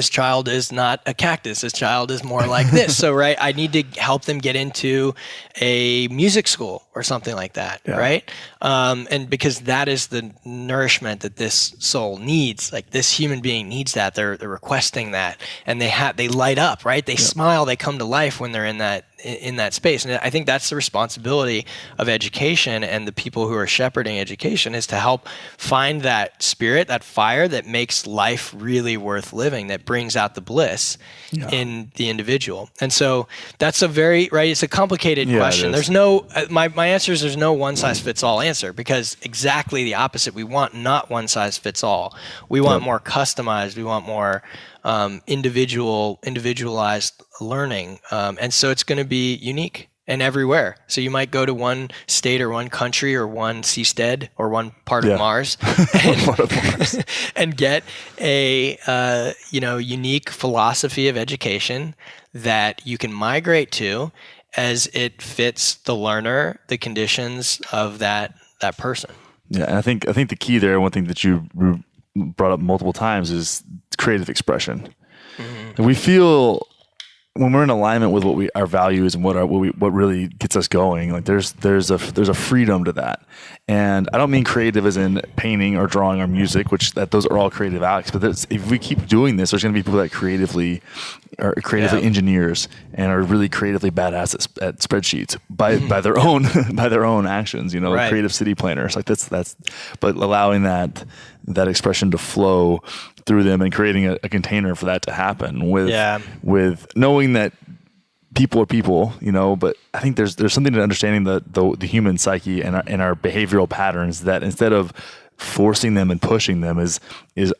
child is not a cactus. This child is more like this. So, right, I need to help them get into a music school or something like that, right? And because that is the nourishment that this soul needs. Like this human being needs that. They're requesting that, and they light up, right? They smile. They come to life when they're in that space. And I think that's the responsibility of education and the people who are shepherding education, is to help find that spirit, that fire that makes life really worth living, that brings out the bliss in the individual. And so that's it's a complicated question. There's no, my answer is there's no one size fits all answer, because exactly the opposite. We want not one size fits all. We want more customized. We want more individualized learning. And so it's going to be unique and everywhere. So you might go to one state or one country or one seastead or one part of Mars and get a unique philosophy of education that you can migrate to as it fits the learner, the conditions of that person. Yeah, and I think the key there, one thing that you brought up multiple times, is creative expression. And we feel when we're in alignment with what our values and what really gets us going, like there's a freedom to that. And I don't mean creative as in painting or drawing or music, those are all creative acts. But if we keep doing this, there's going to be people that are creatively engineers and are really creatively badass at spreadsheets by their own actions. Creative city planners, like that's. But allowing that expression to flow through them and creating a container for that to happen with knowing that people are people, but I think there's something to understanding the human psyche and our behavioral patterns, that instead of forcing them and pushing them is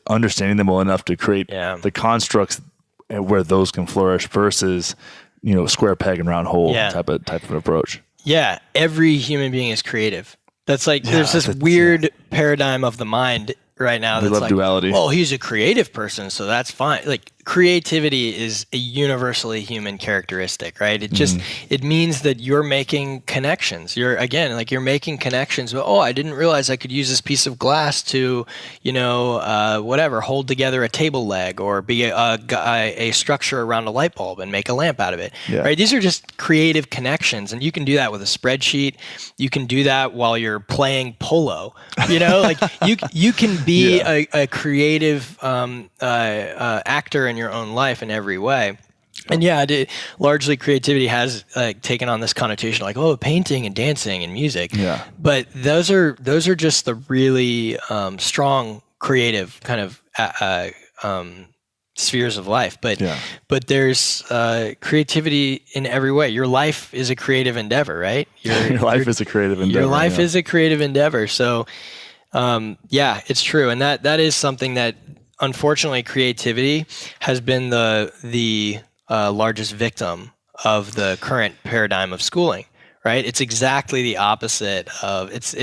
understanding them well enough to create the constructs where those can flourish versus, square peg and round hole type of approach. Yeah. Every human being is creative. That's like, there's this weird paradigm of the mind right now. We love duality. Well, he's a creative person, so that's fine. Like, creativity is a universally human characteristic, right? It just, it means that you're making connections. You're making connections. Oh, I didn't realize I could use this piece of glass to, hold together a table leg, or be a structure around a light bulb and make a lamp out of it, right? These are just creative connections, and you can do that with a spreadsheet. You can do that while you're playing polo, you can be a creative actor in your own life in every way. And largely creativity has taken on this connotation, like, oh, painting and dancing and music. Yeah. But those are just the really strong creative kind of spheres of life. But there's creativity in every way. Your life is a creative endeavor, right? Your life is a creative endeavor. Your life is a creative endeavor. So it's true. And that is something that, unfortunately, creativity has been the largest victim of the current paradigm of schooling, right? It's exactly the opposite of it's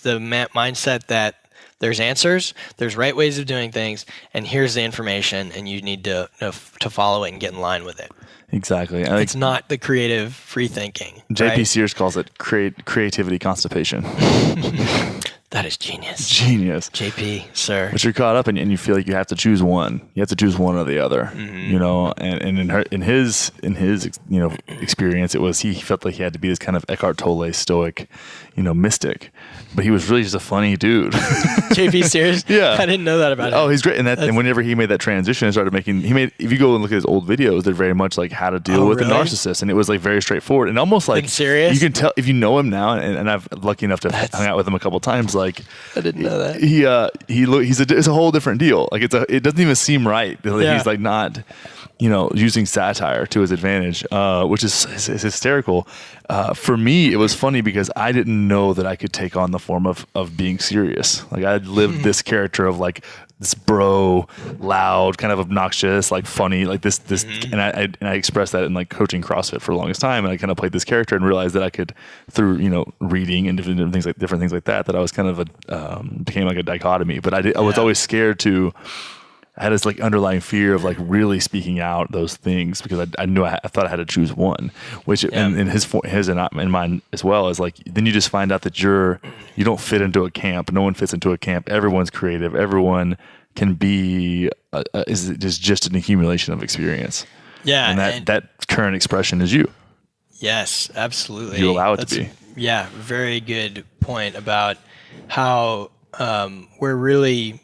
the mindset that there's answers, there's right ways of doing things, and here's the information, and you need to follow it and get in line with it. Exactly. It's not the creative free thinking. J.P. Sears calls it creativity constipation. That is genius. Genius. JP, sir. But you're caught up and you feel like you have to choose one. You have to choose one or the other. And in his experience, it was he felt like he had to be this kind of Eckhart Tolle stoic, mystic. But he was really just a funny dude. JP Sears? Yeah. I didn't know that about him. Oh, he's great. And whenever he made that transition and started if you go and look at his old videos, they're very much like how to deal with a narcissist. And it was like very straightfortable and almost like serious. You can tell if you know him now, and I've lucky enough to hang out with him a couple times. Like, I didn't know that. It's a whole different deal. Like it doesn't even seem right. He's like not, using satire to his advantage, which is hysterical. For me, it was funny because I didn't know that I could take on the form of being serious. Like I lived this character of like this bro, loud, kind of obnoxious, like funny, like this, and I expressed that in like coaching CrossFit for the longest time, and I kind of played this character and realized that I could, through reading and different things like that I was kind of became like a dichotomy. But I was always scared to. I had this like underlying fear of like really speaking out those things because I knew I thought I had to choose one, which in his and mine as well is like, then you just find out that you don't fit into a camp. No one fits into a camp. Everyone's creative. Everyone can be, is just an accumulation of experience. Yeah. And that current expression is you. Yes, absolutely. You allow it to be. Yeah. Very good point about how, we're really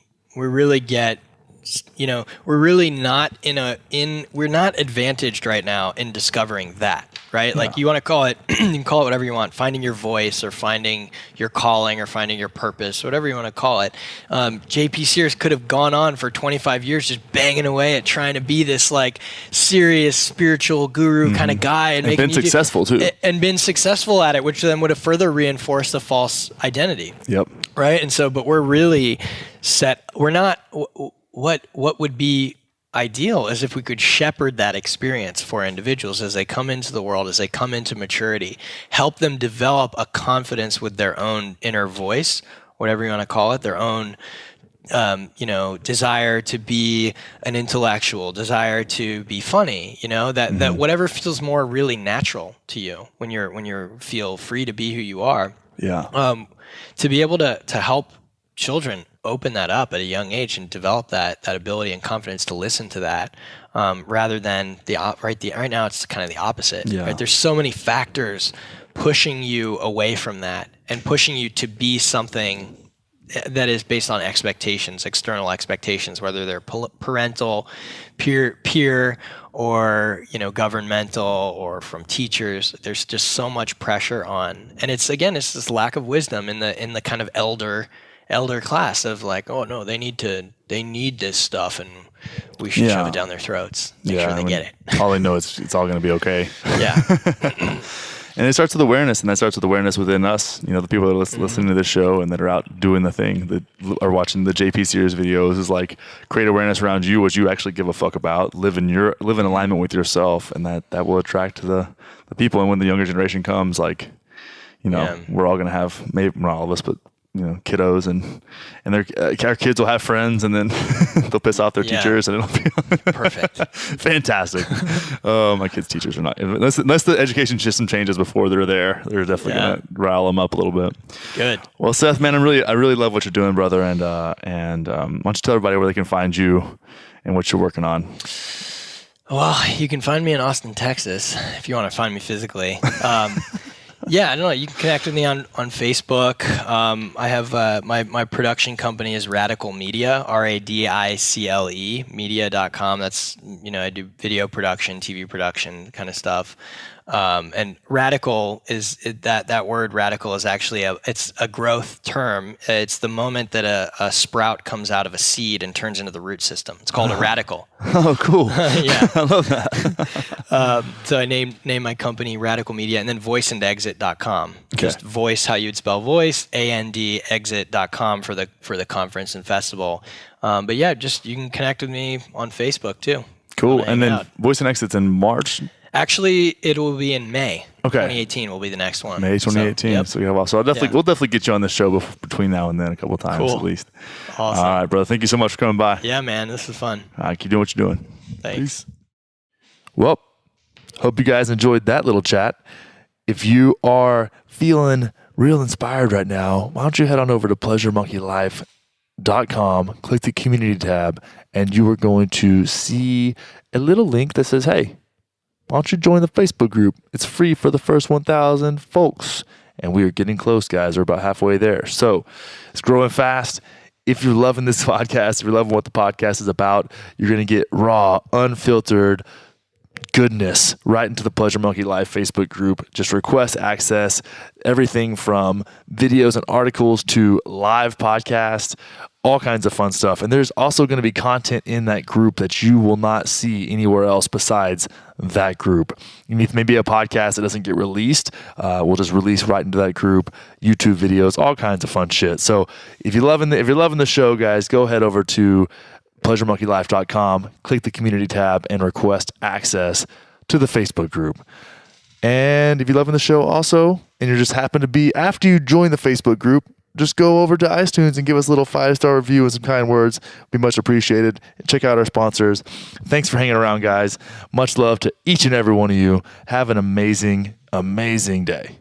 not we're not advantaged right now in discovering that, right? Like you want to call it, you can call it whatever you want, finding your voice or finding your calling or finding your purpose, whatever you want to call it. JP Sears could have gone on for 25 years just banging away at trying to be this like serious spiritual guru kind of guy and been successful too. And been successful at it, which then would have further reinforced the false identity. Yep. Right. And so, but we're really we're not, what would be ideal is if we could shepherd that experience for individuals as they come into the world, as they come into maturity, help them develop a confidence with their own inner voice, whatever you want to call it, their own, desire to be an intellectual, desire to be funny, that whatever feels more really natural to you when you feel free to be who you are. Yeah. To be able to help children open that up at a young age and develop that ability and confidence to listen to that, rather than right now it's kind of the opposite. Yeah. Right? There's so many factors pushing you away from that and pushing you to be something that is based on expectations, external expectations, whether they're parental, peer, or governmental, or from teachers. There's just so much pressure on, and it's this lack of wisdom in the kind of elder class of like, oh no, they need this stuff and we should shove it down their throats. Make sure they get it. All they know is it's all going to be okay. Yeah. And it starts with awareness, and that starts with awareness within us. The people that are listening to this show and that are out doing the thing, that are watching the JP Series videos, is like, create awareness around you, what you actually give a fuck about, live in alignment with yourself, and that will attract the people. And when the younger generation comes, like, we're all going to have, maybe not all of us, but kiddos, and our kids will have friends, and then they'll piss off their teachers, and it'll be perfect. Fantastic. My kids' teachers are not, unless the education system changes before they're there, they're definitely gonna rile them up a little bit. Good. Well, Seth, man, I really love what you're doing, brother, and why don't you tell everybody where they can find you and what you're working on? Well, you can find me in Austin, Texas, if you want to find me physically. Yeah, I don't know. You can connect with me on Facebook. I have my production company is Radicle Media, Radicle media.com. That's, I do video production, TV production kind of stuff. And radical is that word radical is actually it's a growth term. It's the moment that a sprout comes out of a seed and turns into the root system. It's called a radical. Oh, cool. Yeah. I love that. So I named my company Radicle Media, and then voiceandexit.com. Okay. Just voice, how you'd spell voice, and exit.com for the conference and festival. But yeah, just you can connect with me on Facebook too. Cool. And then Voice and Exit's in March. Actually, it will be in May. Okay. 2018 will be the next one. May 2018. So we have so we'll definitely get you on this show between now and then a couple of times at least. Awesome. All right, brother. Thank you so much for coming by. Yeah, man. This was fun. All right, keep doing what you're doing. Thanks. Peace. Well, hope you guys enjoyed that little chat. If you are feeling real inspired right now, why don't you head on over to pleasuremonkeylife.com, click the community tab, and you are going to see a little link that says, hey, why don't you join the Facebook group? It's free for the first 1,000 folks. And we are getting close, guys. We're about halfway there. So it's growing fast. If you're loving this podcast, if you're loving what the podcast is about, you're going to get raw, unfiltered, goodness right into the Pleasure Monkey Life Facebook group. Just request access, everything from videos and articles to live podcasts, all kinds of fun stuff. And there's also going to be content in that group that you will not see anywhere else besides that group. Maybe a podcast that doesn't get released, we'll just release right into that group, YouTube videos, all kinds of fun shit. So if you're loving the show, guys, go head over to pleasuremonkeylife.com, click the community tab, and request access to the Facebook group. And if you're loving the show also, and you just happen to be, after you join the Facebook group, just go over to iTunes and give us a little 5-star review and some kind words. It'd be much appreciated. Check out our sponsors. Thanks for hanging around, guys. Much love to each and every one of you. Have an amazing, amazing day.